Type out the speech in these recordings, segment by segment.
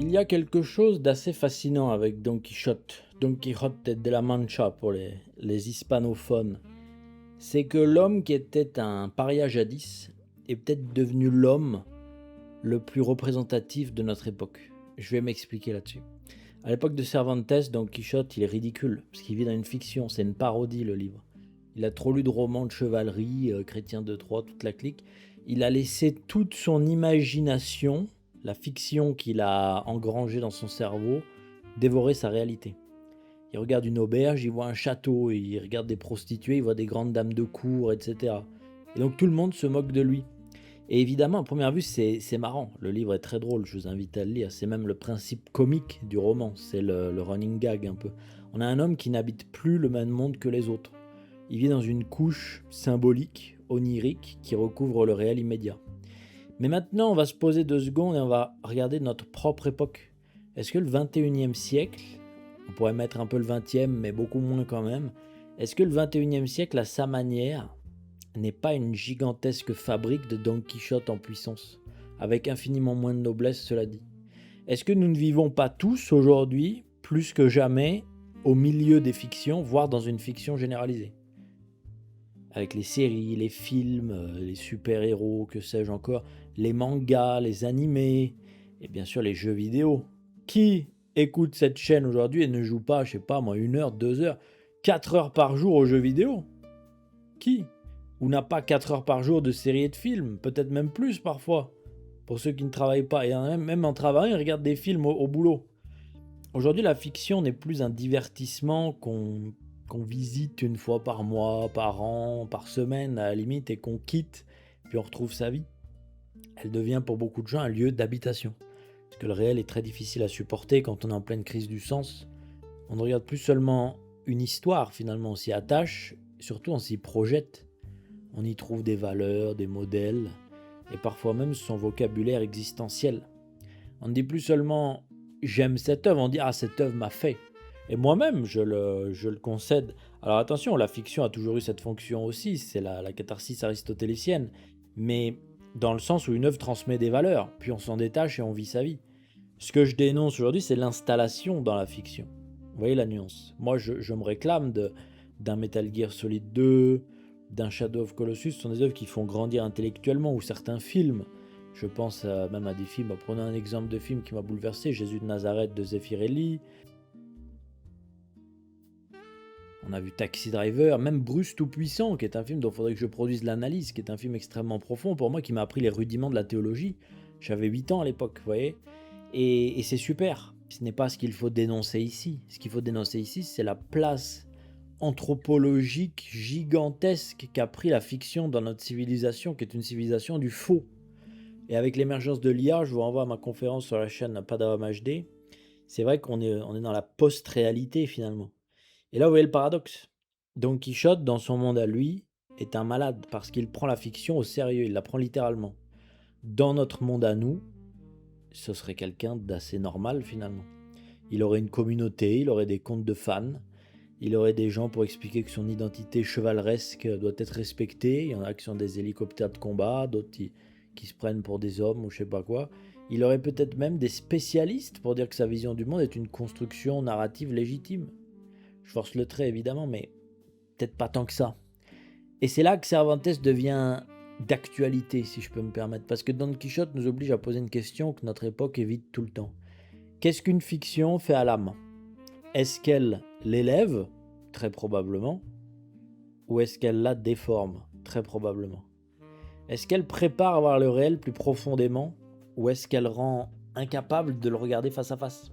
Il y a quelque chose d'assez fascinant avec Don Quichotte, Don Quijote de la Mancha pour les hispanophones. C'est que l'homme qui était un paria jadis est peut-être devenu l'homme le plus représentatif de notre époque. Je vais m'expliquer là-dessus. À l'époque de Cervantes, Don Quichotte, il est ridicule, parce qu'il vit dans une fiction, c'est une parodie le livre. Il a trop lu de romans de chevalerie, Chrétien de Troyes, toute la clique. Il a laissé toute son imagination, la fiction qu'il a engrangée dans son cerveau, dévorer sa réalité. Il regarde une auberge, il voit un château, il regarde des prostituées, il voit des grandes dames de cour, etc. Et donc tout le monde se moque de lui. Et évidemment, à première vue, c'est marrant. Le livre est très drôle, je vous invite à le lire. C'est même le principe comique du roman, c'est le running gag un peu. On a un homme qui n'habite plus le même monde que les autres. Il vit dans une couche symbolique, onirique, qui recouvre le réel immédiat. Mais maintenant, on va se poser 2 secondes et on va regarder notre propre époque. Est-ce que le 21e siècle, on pourrait mettre un peu le 20e, mais beaucoup moins quand même, est-ce que le 21e siècle, à sa manière, n'est pas une gigantesque fabrique de Don Quichotte en puissance, avec infiniment moins de noblesse, cela dit. Est-ce que nous ne vivons pas tous aujourd'hui, plus que jamais, au milieu des fictions, voire dans une fiction généralisée? Avec les séries, les films, les super-héros, que sais-je encore, les mangas, les animés, et bien sûr les jeux vidéo. Qui écoute cette chaîne aujourd'hui et ne joue pas, je sais pas moi, 1 heure, 2 heures, 4 heures par jour aux jeux vidéo? Qui? Ou n'a pas 4 heures par jour de séries et de films, peut-être même plus parfois, pour ceux qui ne travaillent pas. Et même en travaillant, ils regardent des films au boulot. Aujourd'hui, la fiction n'est plus un divertissement qu'on visite une fois par mois, par an, par semaine à la limite, et qu'on quitte, puis on retrouve sa vie. Elle devient pour beaucoup de gens un lieu d'habitation. Parce que le réel est très difficile à supporter quand on est en pleine crise du sens. On ne regarde plus seulement une histoire, finalement, on s'y attache, surtout on s'y projette. On y trouve des valeurs, des modèles, et parfois même son vocabulaire existentiel. On ne dit plus seulement « j'aime cette œuvre », on dit « ah, cette œuvre m'a fait ». Et moi-même, je le concède. Alors attention, la fiction a toujours eu cette fonction aussi, c'est la catharsis aristotélicienne, mais dans le sens où une œuvre transmet des valeurs, puis on s'en détache et on vit sa vie. Ce que je dénonce aujourd'hui, c'est l'installation dans la fiction. Vous voyez la nuance? Moi, je me réclame d'un Metal Gear Solid 2, d'un Shadow of Colossus. Ce sont des œuvres qui font grandir intellectuellement, ou certains films. Je pense même à des films. Prenons un exemple de film qui m'a bouleversé, Jésus de Nazareth de Zeffirelli. On a vu Taxi Driver, même Bruce Tout-Puissant, qui est un film dont il faudrait que je produise l'analyse, qui est un film extrêmement profond pour moi, qui m'a appris les rudiments de la théologie. J'avais 8 ans à l'époque, vous voyez. Et c'est super. Ce n'est pas ce qu'il faut dénoncer ici. Ce qu'il faut dénoncer ici, c'est la place anthropologique gigantesque qu'a pris la fiction dans notre civilisation, qui est une civilisation du faux. Et avec l'émergence de l'IA, je vous renvoie à ma conférence sur la chaîne Padawan HD, c'est vrai qu'on est dans la post-réalité finalement. Et là, vous voyez le paradoxe. Don Quichotte, dans son monde à lui, est un malade parce qu'il prend la fiction au sérieux, il la prend littéralement. Dans notre monde à nous, ce serait quelqu'un d'assez normal finalement. Il aurait une communauté, il aurait des comptes de fans, il aurait des gens pour expliquer que son identité chevaleresque doit être respectée. Il y en a qui sont des hélicoptères de combat, d'autres qui se prennent pour des hommes ou je sais pas quoi. Il aurait peut-être même des spécialistes pour dire que sa vision du monde est une construction narrative légitime. Je force le trait évidemment, mais peut-être pas tant que ça. Et c'est là que Cervantes devient d'actualité, si je peux me permettre, parce que Don Quichotte nous oblige à poser une question que notre époque évite tout le temps. Qu'est-ce qu'une fiction fait à l'âme? Est-ce qu'elle l'élève? Très probablement. Ou est-ce qu'elle la déforme? Très probablement. Est-ce qu'elle prépare à voir le réel plus profondément? Ou est-ce qu'elle rend incapable de le regarder face à face?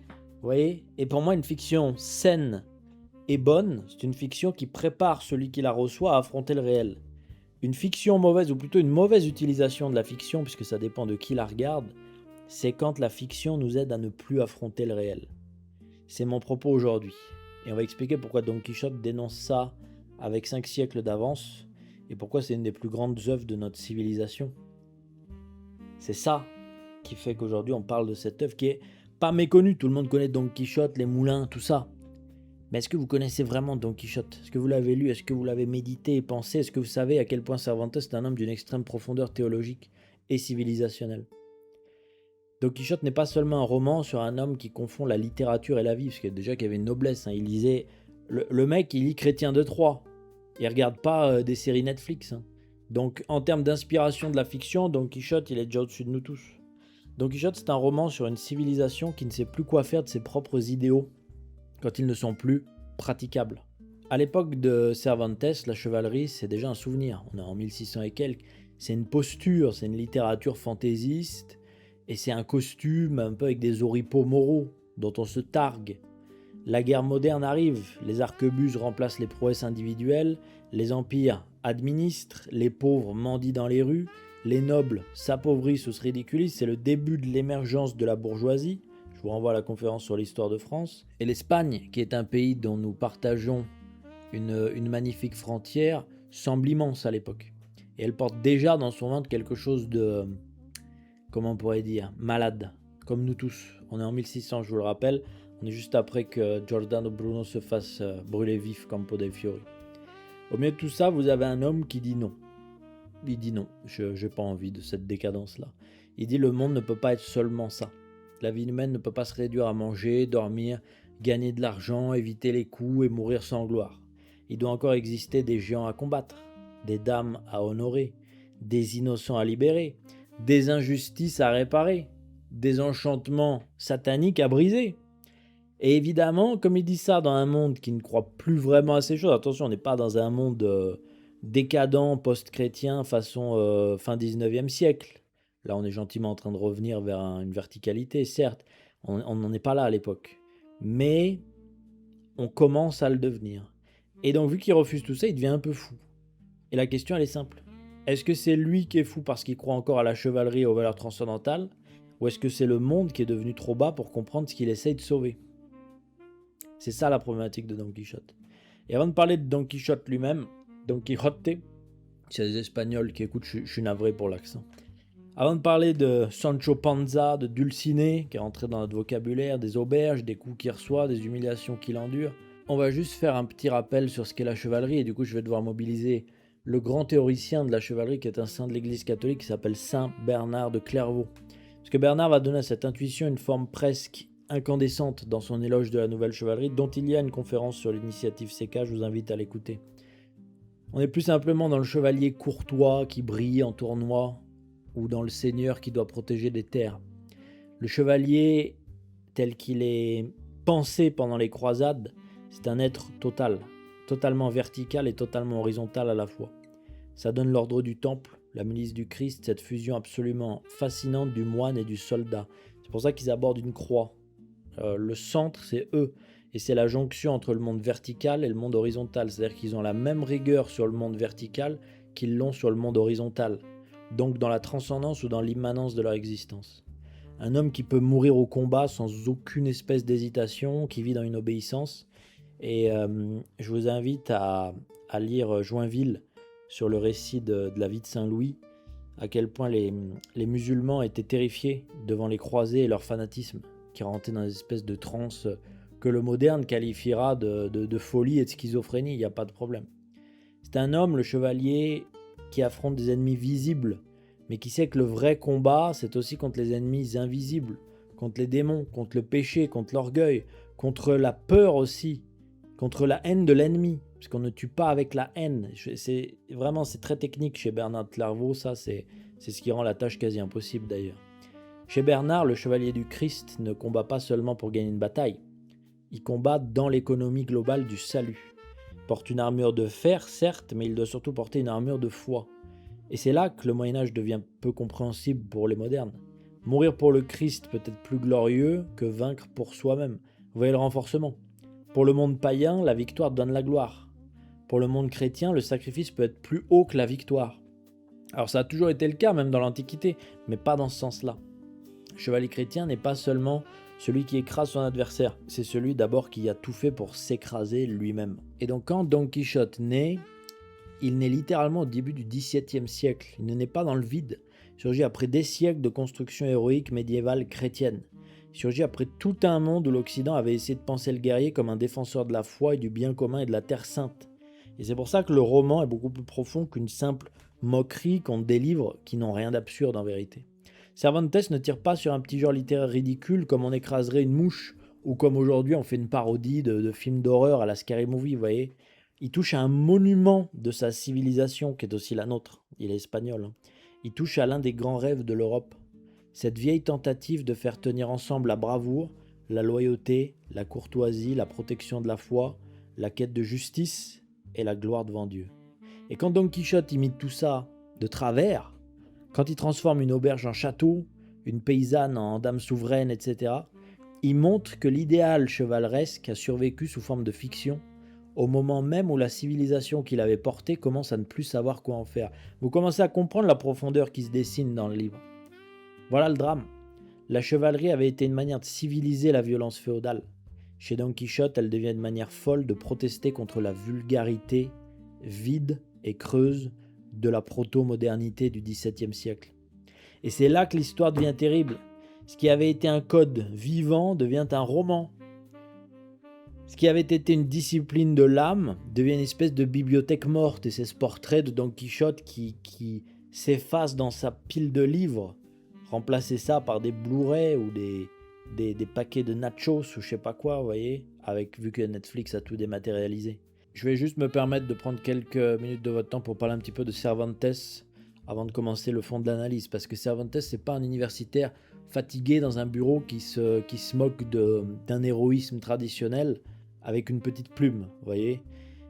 Vous voyez? Et pour moi, une fiction saine et bonne, c'est une fiction qui prépare celui qui la reçoit à affronter le réel. Une fiction mauvaise, ou plutôt une mauvaise utilisation de la fiction, puisque ça dépend de qui la regarde, c'est quand la fiction nous aide à ne plus affronter le réel. C'est mon propos aujourd'hui. Et on va expliquer pourquoi Don Quichotte dénonce ça avec 5 siècles d'avance, et pourquoi c'est une des plus grandes œuvres de notre civilisation. C'est ça qui fait qu'aujourd'hui on parle de cette œuvre qui est pas méconnue. Tout le monde connaît Don Quichotte, les moulins, tout ça. Mais est-ce que vous connaissez vraiment Don Quichotte? Est-ce que vous l'avez lu? Est-ce que vous l'avez médité et pensé? Est-ce que vous savez à quel point Cervantes est un homme d'une extrême profondeur théologique et civilisationnelle? Don Quichotte n'est pas seulement un roman sur un homme qui confond la littérature et la vie, parce que déjà qu'il y avait une noblesse, hein, il lisait... Le mec, il lit Chrétien de Troyes, il regarde pas des séries Netflix. Hein. Donc en termes d'inspiration de la fiction, Don Quichotte, il est déjà au-dessus de nous tous. Don Quichotte, c'est un roman sur une civilisation qui ne sait plus quoi faire de ses propres idéaux quand ils ne sont plus praticables. À l'époque de Cervantes, la chevalerie, c'est déjà un souvenir. On est en 1600 et quelques. C'est une posture, c'est une littérature fantaisiste, et c'est un costume un peu avec des oripeaux moraux dont on se targue. La guerre moderne arrive, les arquebuses remplacent les prouesses individuelles, les empires administrent, les pauvres mendient dans les rues, les nobles s'appauvrissent ou se ridiculisent, c'est le début de l'émergence de la bourgeoisie. Je vous renvoie à la conférence sur l'histoire de France. Et l'Espagne, qui est un pays dont nous partageons une magnifique frontière, semble immense à l'époque. Et elle porte déjà dans son ventre quelque chose de, comment on pourrait dire, malade, comme nous tous. On est en 1600, je vous le rappelle, on est juste après que Giordano Bruno se fasse brûler vif comme Campo dei Fiori. Au milieu de tout ça, vous avez un homme qui dit non. Il dit non, je n'ai pas envie de cette décadence-là. Il dit le monde ne peut pas être seulement ça. La vie humaine ne peut pas se réduire à manger, dormir, gagner de l'argent, éviter les coups et mourir sans gloire. Il doit encore exister des géants à combattre, des dames à honorer, des innocents à libérer, des injustices à réparer, des enchantements sataniques à briser. Et évidemment, comme il dit ça dans un monde qui ne croit plus vraiment à ces choses, attention, on n'est pas dans un monde décadent, post-chrétien, façon fin 19e siècle. Là, on est gentiment en train de revenir vers une verticalité, certes, on n'en est pas là à l'époque. Mais on commence à le devenir. Et donc, vu qu'il refuse tout ça, il devient un peu fou. Et la question, elle est simple. Est-ce que c'est lui qui est fou parce qu'il croit encore à la chevalerie et aux valeurs transcendantales, ou est-ce que c'est le monde qui est devenu trop bas pour comprendre ce qu'il essaye de sauver? C'est ça la problématique de Don Quichotte. Et avant de parler de Don Quichotte lui-même, Don Quijote, c'est des Espagnols qui écoutent, je suis navré pour l'accent. Avant de parler de Sancho Panza, de Dulcinée, qui est rentré dans notre vocabulaire, des auberges, des coups qu'il reçoit, des humiliations qu'il endure, on va juste faire un petit rappel sur ce qu'est la chevalerie, et du coup je vais devoir mobiliser le grand théoricien de la chevalerie, qui est un saint de l'église catholique, qui s'appelle Saint Bernard de Clairvaux. Parce que Bernard va donner à cette intuition une forme presque incandescente dans son éloge de la nouvelle chevalerie, dont il y a une conférence sur l'initiative CK, je vous invite à l'écouter. On est plus simplement dans le chevalier courtois qui brille en tournoi, ou dans le seigneur qui doit protéger des terres. Le chevalier, tel qu'il est pensé pendant les croisades, c'est un être total, totalement vertical et totalement horizontal à la fois. Ça donne l'ordre du temple, la milice du Christ, cette fusion absolument fascinante du moine et du soldat. C'est pour ça qu'ils abordent une croix. Le centre, c'est eux. Et c'est la jonction entre le monde vertical et le monde horizontal. C'est-à-dire qu'ils ont la même rigueur sur le monde vertical qu'ils l'ont sur le monde horizontal. Donc dans la transcendance ou dans l'immanence de leur existence. Un homme qui peut mourir au combat sans aucune espèce d'hésitation, qui vit dans une obéissance. Et je vous invite à lire Joinville sur le récit de la vie de Saint-Louis, à quel point les musulmans étaient terrifiés devant les croisés et leur fanatisme, qui rentraient dans des espèces de transe que le moderne qualifiera de folie et de schizophrénie, il n'y a pas de problème. C'est un homme, le chevalier, qui affronte des ennemis visibles, mais qui sait que le vrai combat, c'est aussi contre les ennemis invisibles, contre les démons, contre le péché, contre l'orgueil, contre la peur aussi, contre la haine de l'ennemi, parce qu'on ne tue pas avec la haine. C'est très technique chez Bernard de Clairvaux, ça c'est ce qui rend la tâche quasi impossible d'ailleurs. Chez Bernard, le chevalier du Christ ne combat pas seulement pour gagner une bataille, il combat dans l'économie globale du salut. Il porte une armure de fer, certes, mais il doit surtout porter une armure de foi. Et c'est là que le Moyen-Âge devient peu compréhensible pour les modernes. Mourir pour le Christ peut être plus glorieux que vaincre pour soi-même. Vous voyez le renforcement. Pour le monde païen, la victoire donne la gloire. Pour le monde chrétien, le sacrifice peut être plus haut que la victoire. Alors ça a toujours été le cas, même dans l'Antiquité, mais pas dans ce sens-là. Le chevalier chrétien n'est pas seulement celui qui écrase son adversaire, c'est celui d'abord qui a tout fait pour s'écraser lui-même. Et donc quand Don Quichotte naît, il naît littéralement au début du XVIIe siècle. Il ne naît pas dans le vide. Il surgit après des siècles de construction héroïque médiévale chrétienne. Il surgit après tout un monde où l'Occident avait essayé de penser le guerrier comme un défenseur de la foi et du bien commun et de la terre sainte. Et c'est pour ça que le roman est beaucoup plus profond qu'une simple moquerie qu'on délivre qui n'ont rien d'absurde en vérité. Cervantes ne tire pas sur un petit genre littéraire ridicule comme on écraserait une mouche ou comme aujourd'hui on fait une parodie de films d'horreur à la Scary Movie, vous voyez. Il touche à un monument de sa civilisation qui est aussi la nôtre, il est espagnol. Hein. Il touche à l'un des grands rêves de l'Europe. Cette vieille tentative de faire tenir ensemble la bravoure, la loyauté, la courtoisie, la protection de la foi, la quête de justice et la gloire devant Dieu. Et quand Don Quichotte imite tout ça de travers, quand il transforme une auberge en château, une paysanne en dame souveraine, etc., il montre que l'idéal chevaleresque a survécu sous forme de fiction au moment même où la civilisation qu'il avait portée commence à ne plus savoir quoi en faire. Vous commencez à comprendre la profondeur qui se dessine dans le livre. Voilà le drame. La chevalerie avait été une manière de civiliser la violence féodale. Chez Don Quichotte, elle devient une manière folle de protester contre la vulgarité vide et creuse de la proto-modernité du XVIIe siècle. Et c'est là que l'histoire devient terrible. Ce qui avait été un code vivant devient un roman. Ce qui avait été une discipline de l'âme devient une espèce de bibliothèque morte. Et c'est ce portrait de Don Quichotte qui s'efface dans sa pile de livres. Remplacer ça par des Blu-ray ou des paquets de nachos ou je sais pas quoi, vous voyez, vu que Netflix a tout dématérialisé. Je vais juste me permettre de prendre quelques minutes de votre temps pour parler un petit peu de Cervantes avant de commencer le fond de l'analyse, parce que Cervantes, c'est pas un universitaire fatigué dans un bureau qui se moque d'un héroïsme traditionnel avec une petite plume, vous voyez.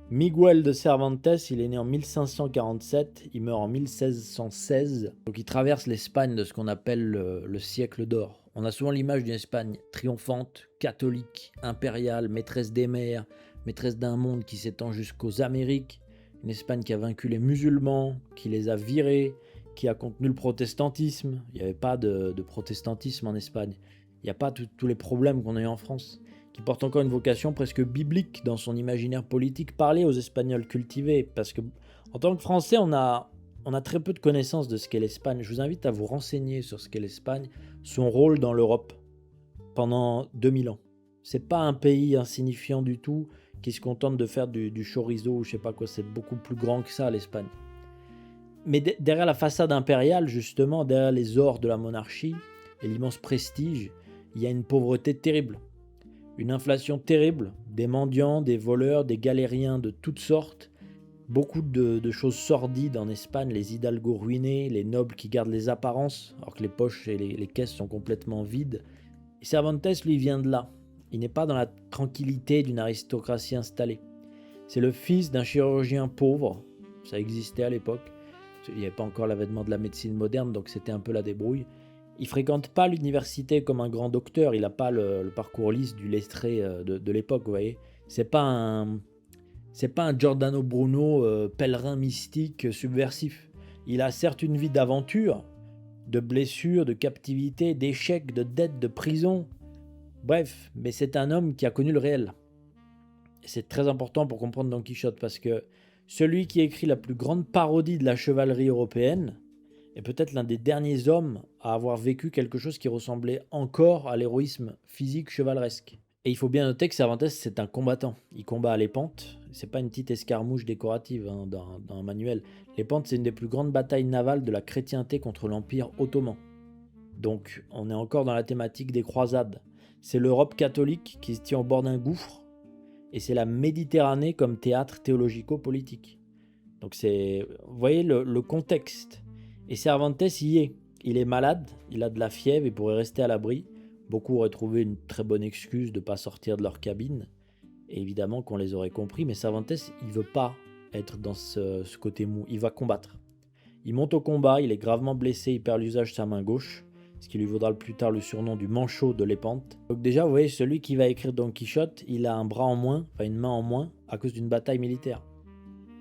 Miguel de Cervantes, il est né en 1547, il meurt en 1616, donc il traverse l'Espagne de ce qu'on appelle le siècle d'or. On a souvent l'image d'une Espagne triomphante, catholique, impériale, maîtresse des mers, maîtresse d'un monde qui s'étend jusqu'aux Amériques, une Espagne qui a vaincu les musulmans, qui les a virés, qui a contenu le protestantisme. Il n'y avait pas de protestantisme en Espagne. Il n'y a pas tous les problèmes qu'on a eu en France, qui porte encore une vocation presque biblique dans son imaginaire politique, parler aux Espagnols cultivés, parce que en tant que Français, on a très peu de connaissances de ce qu'est l'Espagne. Je vous invite à vous renseigner sur ce qu'est l'Espagne, son rôle dans l'Europe pendant 2000 ans. C'est pas un pays insignifiant du tout qui se contente de faire du chorizo ou je sais pas quoi, c'est beaucoup plus grand que ça l'Espagne. Mais derrière la façade impériale, justement, derrière les ors de la monarchie et l'immense prestige, il y a une pauvreté terrible. Une inflation terrible, des mendiants, des voleurs, des galériens de toutes sortes, beaucoup de choses sordides en Espagne, les hidalgos ruinés, les nobles qui gardent les apparences, alors que les poches et les caisses sont complètement vides. Et Cervantes, lui, vient de là. Il n'est pas dans la tranquillité d'une aristocratie installée. C'est le fils d'un chirurgien pauvre, ça existait à l'époque, il n'y avait pas encore l'avènement de la médecine moderne, donc c'était un peu la débrouille. Il fréquente pas l'université comme un grand docteur, il n'a pas le parcours lisse du lettré de l'époque, vous voyez. C'est pas un Giordano Bruno pèlerin mystique subversif. Il a certes une vie d'aventure, de blessures, de captivité, d'échecs, de dettes, de prison. Bref, mais c'est un homme qui a connu le réel. Et c'est très important pour comprendre Don Quichotte, parce que celui qui écrit la plus grande parodie de la chevalerie européenne est peut-être l'un des derniers hommes à avoir vécu quelque chose qui ressemblait encore à l'héroïsme physique chevaleresque. Et il faut bien noter que Cervantes, c'est un combattant. Il combat à l'épante. C'est pas une petite escarmouche décorative dans un manuel. L'épante, c'est une des plus grandes batailles navales de la chrétienté contre l'Empire ottoman. Donc, on est encore dans la thématique des croisades. C'est l'Europe catholique qui se tient au bord d'un gouffre, et c'est la Méditerranée comme théâtre théologico-politique. Donc vous voyez le contexte. Et Cervantes y est. Il est malade, il a de la fièvre, il pourrait rester à l'abri. Beaucoup auraient trouvé une très bonne excuse de ne pas sortir de leur cabine. Et évidemment qu'on les aurait compris, mais Cervantes, il ne veut pas être dans ce côté mou. Il va combattre. Il monte au combat, il est gravement blessé, il perd l'usage de sa main gauche, ce qui lui vaudra plus tard le surnom du manchot de l'épante. Donc déjà, vous voyez, celui qui va écrire Don Quichotte, il a un bras en moins, enfin une main en moins, à cause d'une bataille militaire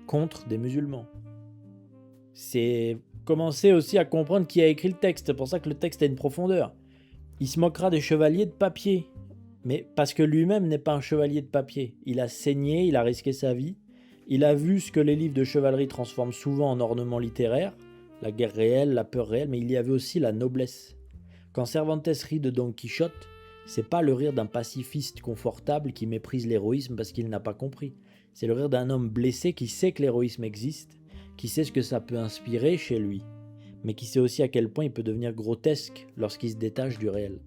contre des musulmans. C'est commencer aussi à comprendre qui a écrit le texte, c'est pour ça que le texte a une profondeur. Il se moquera des chevaliers de papier, mais parce que lui-même n'est pas un chevalier de papier. Il a saigné, il a risqué sa vie, il a vu ce que les livres de chevalerie transforment souvent en ornement littéraire, la guerre réelle, la peur réelle, mais il y avait aussi la noblesse. Quand Cervantes rit de Don Quichotte, c'est pas le rire d'un pacifiste confortable qui méprise l'héroïsme parce qu'il n'a pas compris. C'est le rire d'un homme blessé qui sait que l'héroïsme existe, qui sait ce que ça peut inspirer chez lui, mais qui sait aussi à quel point il peut devenir grotesque lorsqu'il se détache du réel.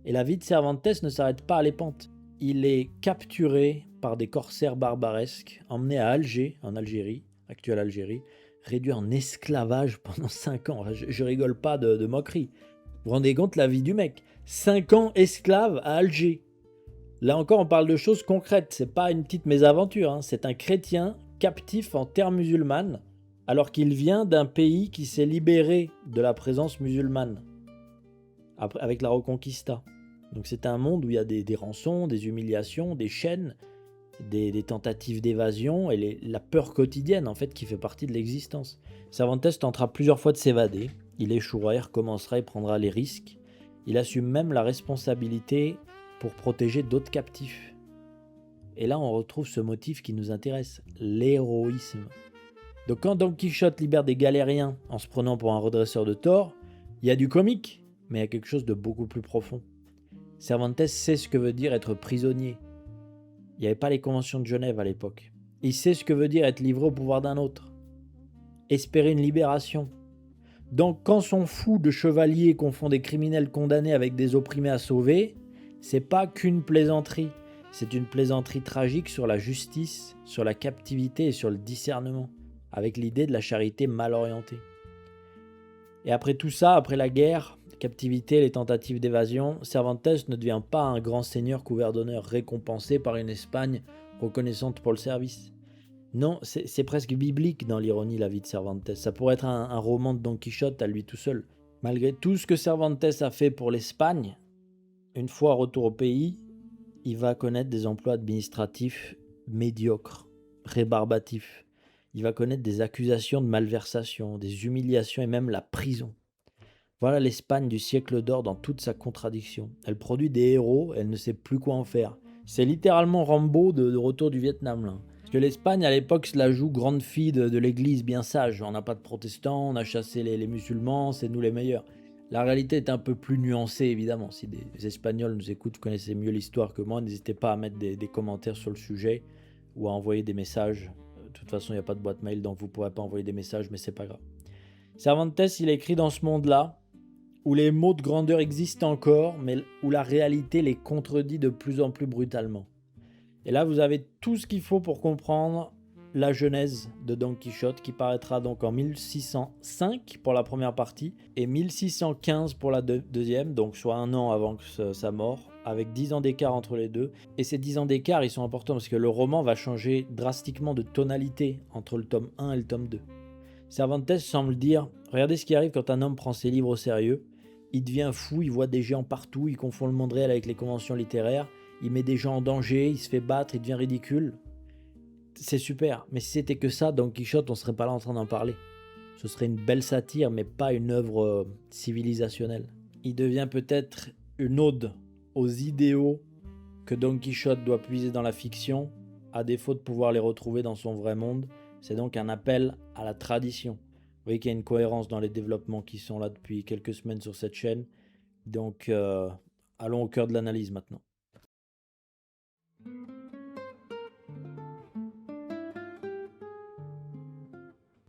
Et la vie de Cervantes ne s'arrête pas à Lépante. Il est capturé par des corsaires barbaresques, emmené à Alger, en Algérie, actuelle Algérie, réduit en esclavage pendant 5 ans. Je rigole pas de moquerie. Vous vous rendez compte la vie du mec? 5 ans esclave à Alger. Là encore, on parle de choses concrètes. C'est pas une petite mésaventure, hein. C'est un chrétien captif en terre musulmane, alors qu'il vient d'un pays qui s'est libéré de la présence musulmane, avec la Reconquista. Donc c'est un monde où il y a des rançons, des humiliations, des chaînes, des tentatives d'évasion et la peur quotidienne en fait qui fait partie de l'existence. Cervantes tentera plusieurs fois de s'évader, il échouera, il recommencera, il prendra les risques. Il assume même la responsabilité pour protéger d'autres captifs. Et là on retrouve ce motif qui nous intéresse, l'héroïsme. Donc quand Don Quichotte libère des galériens en se prenant pour un redresseur de tort, il y a du comique, mais il y a quelque chose de beaucoup plus profond. Cervantes sait ce que veut dire être prisonnier. Il n'y avait pas les conventions de Genève à l'époque. Il sait ce que veut dire être livré au pouvoir d'un autre. Espérer une libération. Donc quand son fou de chevalier confond des criminels condamnés avec des opprimés à sauver, c'est pas qu'une plaisanterie. C'est une plaisanterie tragique sur la justice, sur la captivité et sur le discernement, avec l'idée de la charité mal orientée. Et après tout ça, après la guerre, la captivité, les tentatives d'évasion, Cervantes ne devient pas un grand seigneur couvert d'honneur récompensé par une Espagne reconnaissante pour le service. Non, c'est presque biblique dans l'ironie la vie de Cervantes. Ça pourrait être un roman de Don Quichotte à lui tout seul. Malgré tout ce que Cervantes a fait pour l'Espagne, une fois retour au pays, il va connaître des emplois administratifs médiocres, rébarbatifs. Il va connaître des accusations de malversation, des humiliations et même la prison. Voilà l'Espagne du siècle d'or dans toute sa contradiction. Elle produit des héros, elle ne sait plus quoi en faire. C'est littéralement Rambo de retour du Vietnam, là. Parce que l'Espagne, à l'époque, se la joue grande fille de l'église bien sage. On n'a pas de protestants, on a chassé les musulmans, c'est nous les meilleurs. La réalité est un peu plus nuancée, évidemment. Si des Espagnols nous écoutent, vous connaissez mieux l'histoire que moi, n'hésitez pas à mettre des commentaires sur le sujet ou à envoyer des messages. De toute façon, il n'y a pas de boîte mail, donc vous ne pourrez pas envoyer des messages, mais c'est pas grave. Cervantes, il écrit dans ce monde-là, où les mots de grandeur existent encore, mais où la réalité les contredit de plus en plus brutalement. Et là, vous avez tout ce qu'il faut pour comprendre la genèse de Don Quichotte, qui paraîtra donc en 1605 pour la première partie, et 1615 pour la deuxième, donc soit un an avant sa mort, avec 10 ans d'écart entre les deux. Et ces 10 ans d'écart, ils sont importants parce que le roman va changer drastiquement de tonalité entre le tome 1 et le tome 2. Cervantes semble dire « Regardez ce qui arrive quand un homme prend ses livres au sérieux. Il devient fou, il voit des géants partout, il confond le monde réel avec les conventions littéraires, il met des gens en danger, il se fait battre, il devient ridicule. C'est super, mais si c'était que ça, Don Quichotte, on serait pas là en train d'en parler. Ce serait une belle satire, mais pas une œuvre civilisationnelle. Il devient peut-être une ode aux idéaux que Don Quichotte doit puiser dans la fiction, à défaut de pouvoir les retrouver dans son vrai monde. C'est donc un appel à la tradition. Vous voyez qu'il y a une cohérence dans les développements qui sont là depuis quelques semaines sur cette chaîne. Donc, allons au cœur de l'analyse maintenant.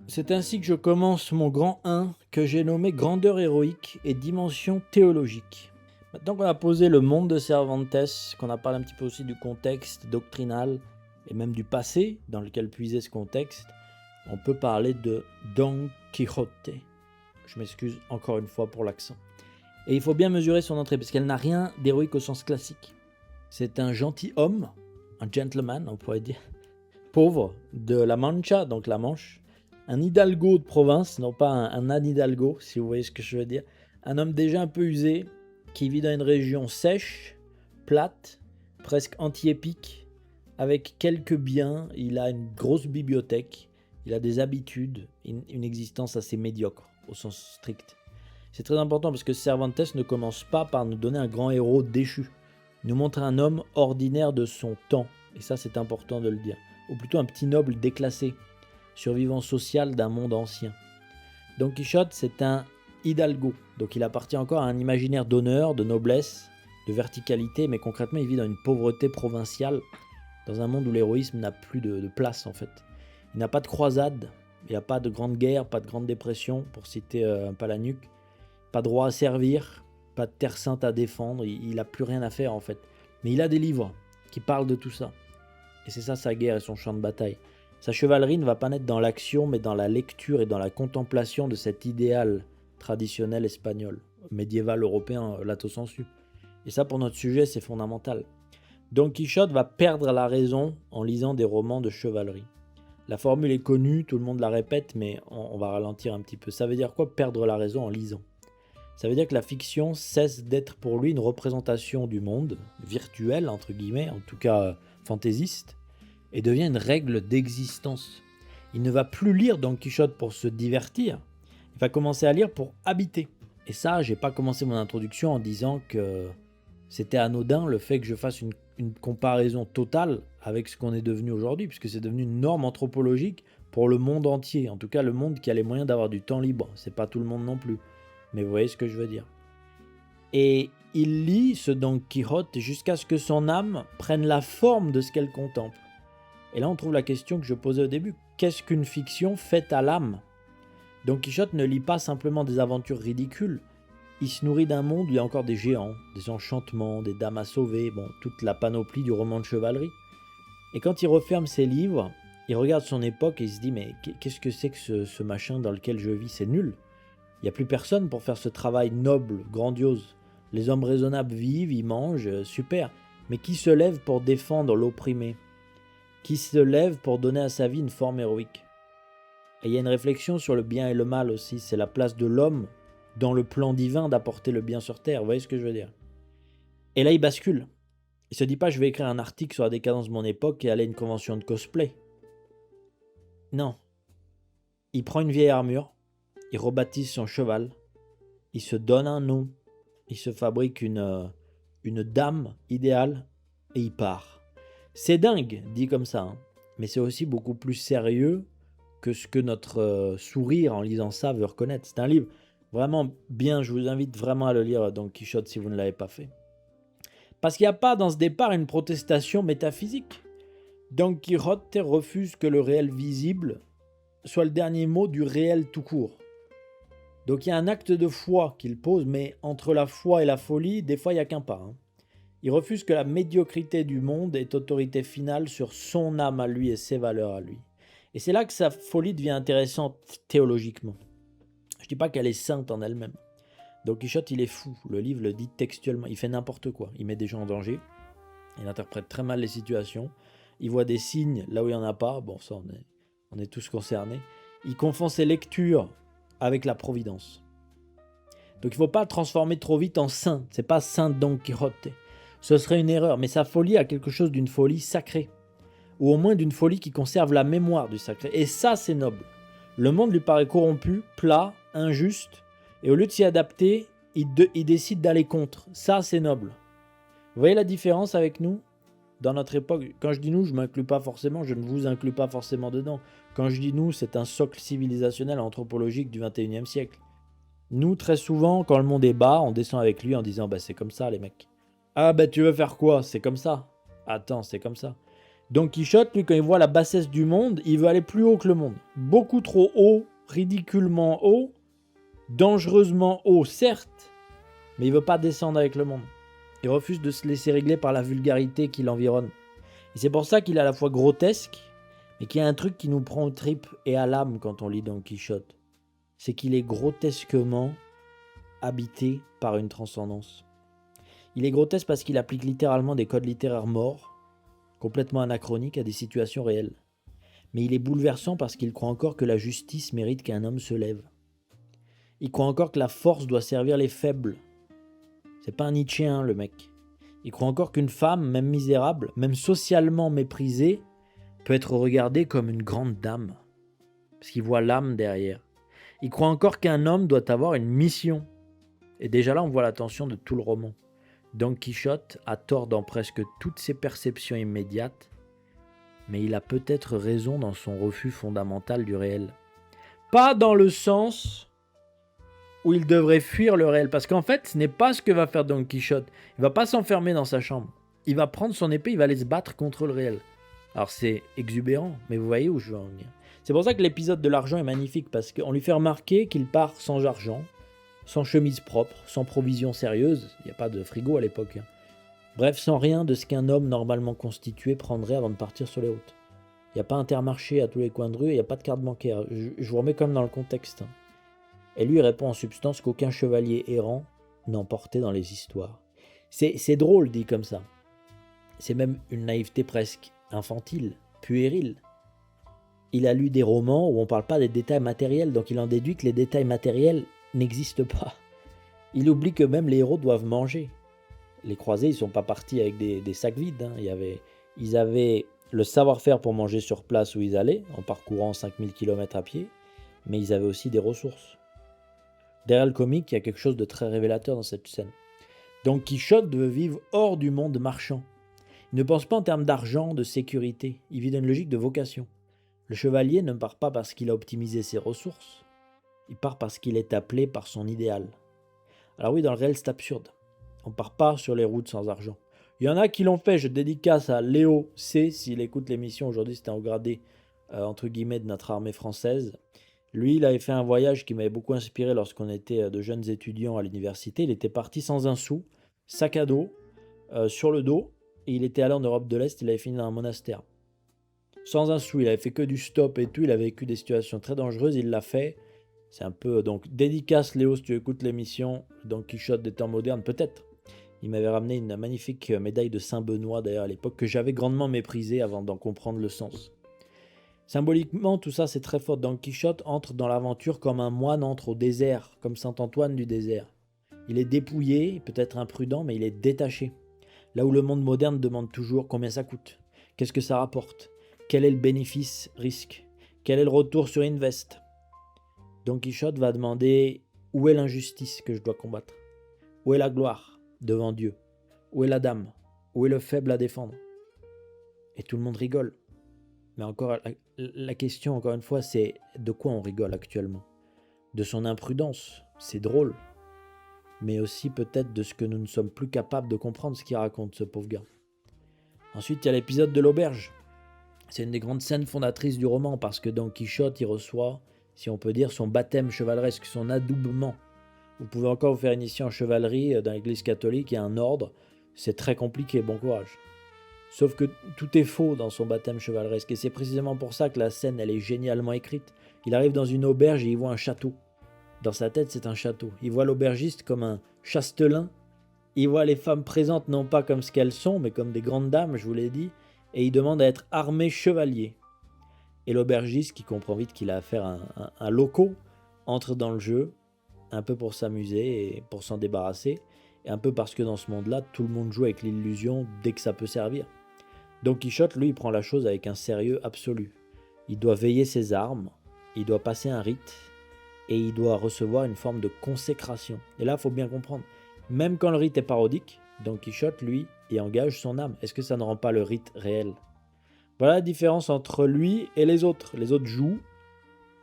C'est ainsi que je commence mon grand 1 que j'ai nommé Grandeur héroïque et dimension théologique. Maintenant qu'on a posé le monde de Cervantes, qu'on a parlé un petit peu aussi du contexte doctrinal et même du passé dans lequel puisait ce contexte, on peut parler de Don Quijote. Je m'excuse encore une fois pour l'accent. Et il faut bien mesurer son entrée parce qu'elle n'a rien d'héroïque au sens classique. C'est un gentilhomme, un gentleman on pourrait dire, pauvre de la Mancha, donc la Manche, un hidalgo de province, non pas un Anne Hidalgo, si vous voyez ce que je veux dire, un homme déjà un peu usé, qui vit dans une région sèche, plate, presque anti-épique, avec quelques biens, il a une grosse bibliothèque, il a des habitudes, une existence assez médiocre, au sens strict. C'est très important parce que Cervantes ne commence pas par nous donner un grand héros déchu, il nous montre un homme ordinaire de son temps, et ça c'est important de le dire, ou plutôt un petit noble déclassé, survivant social d'un monde ancien. Don Quichotte, c'est un hidalgo, donc il appartient encore à un imaginaire d'honneur, de noblesse, de verticalité, mais concrètement il vit dans une pauvreté provinciale, dans un monde où l'héroïsme n'a plus de place en fait. Il n'a pas de croisade, Il n'y a pas de grande guerre, pas de grande dépression, pour citer un Palahniuk. Pas de roi à servir, pas de terre sainte à défendre. Il n'a plus rien à faire en fait. Mais il a des livres qui parlent de tout ça. Et c'est ça sa guerre et son champ de bataille. Sa chevalerie ne va pas naître dans l'action, mais dans la lecture et dans la contemplation de cet idéal traditionnel espagnol, médiéval européen, lato sensu. Et ça, pour notre sujet, c'est fondamental. Don Quichotte va perdre la raison en lisant des romans de chevalerie. La formule est connue, tout le monde la répète, mais on va ralentir un petit peu. Ça veut dire quoi, perdre la raison en lisant? Ça veut dire que la fiction cesse d'être pour lui une représentation du monde, virtuelle entre guillemets, en tout cas fantaisiste, et devient une règle d'existence. Il ne va plus lire Don Quichotte pour se divertir, il va commencer à lire pour habiter. Et ça, j'ai pas commencé mon introduction en disant que c'était anodin le fait que je fasse une comparaison totale avec ce qu'on est devenu aujourd'hui, puisque c'est devenu une norme anthropologique pour le monde entier, en tout cas le monde qui a les moyens d'avoir du temps libre. C'est pas tout le monde non plus, mais vous voyez ce que je veux dire. Et il lit ce Don Quichotte jusqu'à ce que son âme prenne la forme de ce qu'elle contemple. Et là on trouve la question que je posais au début, qu'est-ce qu'une fiction faite à l'âme? Don Quichotte ne lit pas simplement des aventures ridicules, il se nourrit d'un monde où il y a encore des géants, des enchantements, des dames à sauver, bon, toute la panoplie du roman de chevalerie. Et quand il referme ses livres, il regarde son époque et il se dit « Mais qu'est-ce que c'est que ce machin dans lequel je vis? C'est nul. Il n'y a plus personne pour faire ce travail noble, grandiose. Les hommes raisonnables vivent, ils mangent, super. Mais qui se lève pour défendre l'opprimé? Qui se lève pour donner à sa vie une forme héroïque ?» Et il y a une réflexion sur le bien et le mal aussi, c'est la place de l'homme dans le plan divin d'apporter le bien sur terre, vous voyez ce que je veux dire? Et là il bascule, il se dit pas je vais écrire un article sur la décadence de mon époque et aller à une convention de cosplay. Non, il prend une vieille armure, il rebaptise son cheval, il se donne un nom, il se fabrique une dame idéale et il part. C'est dingue, dit comme ça, hein, mais c'est aussi beaucoup plus sérieux que ce que notre sourire en lisant ça veut reconnaître. C'est un livre vraiment bien, je vous invite vraiment à le lire, Don Quichotte, si vous ne l'avez pas fait. Parce qu'il n'y a pas dans ce départ une protestation métaphysique. Don Quichotte refuse que le réel visible soit le dernier mot du réel tout court. Donc il y a un acte de foi qu'il pose, mais entre la foi et la folie, des fois il n'y a qu'un pas. Hein. Il refuse que la médiocrité du monde ait autorité finale sur son âme à lui et ses valeurs à lui. Et c'est là que sa folie devient intéressante théologiquement. Je ne dis pas qu'elle est sainte en elle-même. Don Quichotte, il est fou. Le livre le dit textuellement. Il fait n'importe quoi. Il met des gens en danger. Il interprète très mal les situations. Il voit des signes là où il n'y en a pas. Bon, ça, on est tous concernés. Il confond ses lectures avec la providence. Donc il ne faut pas le transformer trop vite en saint. Ce n'est pas saint Don Quichotte. Ce serait une erreur. Mais sa folie a quelque chose d'une folie sacrée. Ou au moins d'une folie qui conserve la mémoire du sacré. Et ça, c'est noble. Le monde lui paraît corrompu, plat, injuste, et au lieu de s'y adapter, il décide d'aller contre. Ça, c'est noble. Vous voyez la différence avec nous? Dans notre époque, quand je dis nous, je ne m'inclus pas forcément, je ne vous inclus pas forcément dedans. Quand je dis nous, c'est un socle civilisationnel anthropologique du 21e siècle. Nous, très souvent, quand le monde est bas, on descend avec lui en disant « c'est comme ça les mecs ». « Ah tu veux faire quoi? C'est comme ça. » Attends, c'est comme ça. Don Quichotte, lui, quand il voit la bassesse du monde, il veut aller plus haut que le monde. Beaucoup trop haut, ridiculement haut, dangereusement haut, certes, mais il veut pas descendre avec le monde. Il refuse de se laisser régler par la vulgarité qui l'environne. Et c'est pour ça qu'il est à la fois grotesque, mais qu'il y a un truc qui nous prend aux tripes et à l'âme quand on lit Don Quichotte. C'est qu'il est grotesquement habité par une transcendance. Il est grotesque parce qu'il applique littéralement des codes littéraires morts, complètement anachronique à des situations réelles. Mais il est bouleversant parce qu'il croit encore que la justice mérite qu'un homme se lève. Il croit encore que la force doit servir les faibles. C'est pas un Nietzschéen, le mec. Il croit encore qu'une femme, même misérable, même socialement méprisée, peut être regardée comme une grande dame. Parce qu'il voit l'âme derrière. Il croit encore qu'un homme doit avoir une mission. Et déjà là, on voit la tension de tout le roman. Don Quichotte a tort dans presque toutes ses perceptions immédiates, mais il a peut-être raison dans son refus fondamental du réel. Pas dans le sens où il devrait fuir le réel, parce qu'en fait, ce n'est pas ce que va faire Don Quichotte. Il va pas s'enfermer dans sa chambre. Il va prendre son épée, il va aller se battre contre le réel. Alors c'est exubérant, mais vous voyez où je veux en venir. C'est pour ça que l'épisode de l'argent est magnifique, parce qu'on lui fait remarquer qu'il part sans argent, sans chemise propre, sans provision sérieuse, il n'y a pas de frigo à l'époque, hein. Bref, sans rien de ce qu'un homme normalement constitué prendrait avant de partir sur les routes. Il n'y a pas Intermarché à tous les coins de rue, il n'y a pas de carte bancaire. Je vous remets comme dans le contexte, hein. Et lui répond en substance qu'aucun chevalier errant n'en portait dans les histoires. C'est drôle dit comme ça. C'est même une naïveté presque infantile, puérile. Il a lu des romans où on ne parle pas des détails matériels, donc il en déduit que les détails matériels n'existent pas. Il oublie que même les héros doivent manger. Les croisés, ils ne sont pas partis avec des sacs vides, hein. Ils avaient le savoir-faire pour manger sur place où ils allaient, en parcourant 5000 km à pied, mais ils avaient aussi des ressources. Derrière le comique, il y a quelque chose de très révélateur dans cette scène. Don Quichotte veut vivre hors du monde marchand. Il ne pense pas en termes d'argent, de sécurité, il vit dans une logique de vocation. Le chevalier ne part pas parce qu'il a optimisé ses ressources, il part parce qu'il est appelé par son idéal. Alors oui, dans le réel, c'est absurde. On ne part pas sur les routes sans argent. Il y en a qui l'ont fait, je dédicace à Léo C, s'il écoute l'émission, aujourd'hui c'était un gradé, entre guillemets, de notre armée française. Lui, il avait fait un voyage qui m'avait beaucoup inspiré lorsqu'on était de jeunes étudiants à l'université. Il était parti sans un sou, sac à dos, sur le dos, et il était allé en Europe de l'Est, il avait fini dans un monastère. Sans un sou, il avait fait que du stop et tout, il a vécu des situations très dangereuses, il l'a fait. C'est un peu, donc, dédicace Léo, si tu écoutes l'émission, Don Quichotte des temps modernes, peut-être. Il m'avait ramené une magnifique médaille de Saint-Benoît, d'ailleurs, à l'époque, que j'avais grandement méprisée avant d'en comprendre le sens. Symboliquement, tout ça, c'est très fort. Don Quichotte entre dans l'aventure comme un moine entre au désert, comme Saint Antoine du désert. Il est dépouillé, peut-être imprudent, mais il est détaché. Là où le monde moderne demande toujours combien ça coûte, qu'est-ce que ça rapporte, quel est le bénéfice-risque, quel est le retour sur invest. Don Quichotte va demander où est l'injustice que je dois combattre, où est la gloire devant Dieu, où est la dame, où est le faible à défendre. Et tout le monde rigole. Mais encore, la question, encore une fois, c'est de quoi on rigole actuellement? De son imprudence, c'est drôle. Mais aussi peut-être de ce que nous ne sommes plus capables de comprendre ce qu'il raconte, ce pauvre gars. Ensuite, il y a l'épisode de l'auberge. C'est une des grandes scènes fondatrices du roman, parce que Don Quichotte, il reçoit, si on peut dire, son baptême chevaleresque, son adoubement. Vous pouvez encore vous faire initier en chevalerie dans l'église catholique, il y a un ordre, c'est très compliqué, bon courage. Sauf que tout est faux dans son baptême chevaleresque, et c'est précisément pour ça que la scène, elle est génialement écrite. Il arrive dans une auberge et il voit un château. Dans sa tête, c'est un château. Il voit l'aubergiste comme un chastelin. Il voit les femmes présentes non pas comme ce qu'elles sont, mais comme des grandes dames, je vous l'ai dit, et il demande à être armé chevalier. Et l'aubergiste, qui comprend vite qu'il a affaire à un loco, entre dans le jeu, un peu pour s'amuser et pour s'en débarrasser, et un peu parce que dans ce monde-là, tout le monde joue avec l'illusion dès que ça peut servir. Don Quichotte, lui, il prend la chose avec un sérieux absolu. Il doit veiller ses armes, il doit passer un rite, et il doit recevoir une forme de consécration. Et là, il faut bien comprendre, même quand le rite est parodique, Don Quichotte, lui, y engage son âme. Est-ce que ça ne rend pas le rite réel? Voilà la différence entre lui et les autres. Les autres jouent,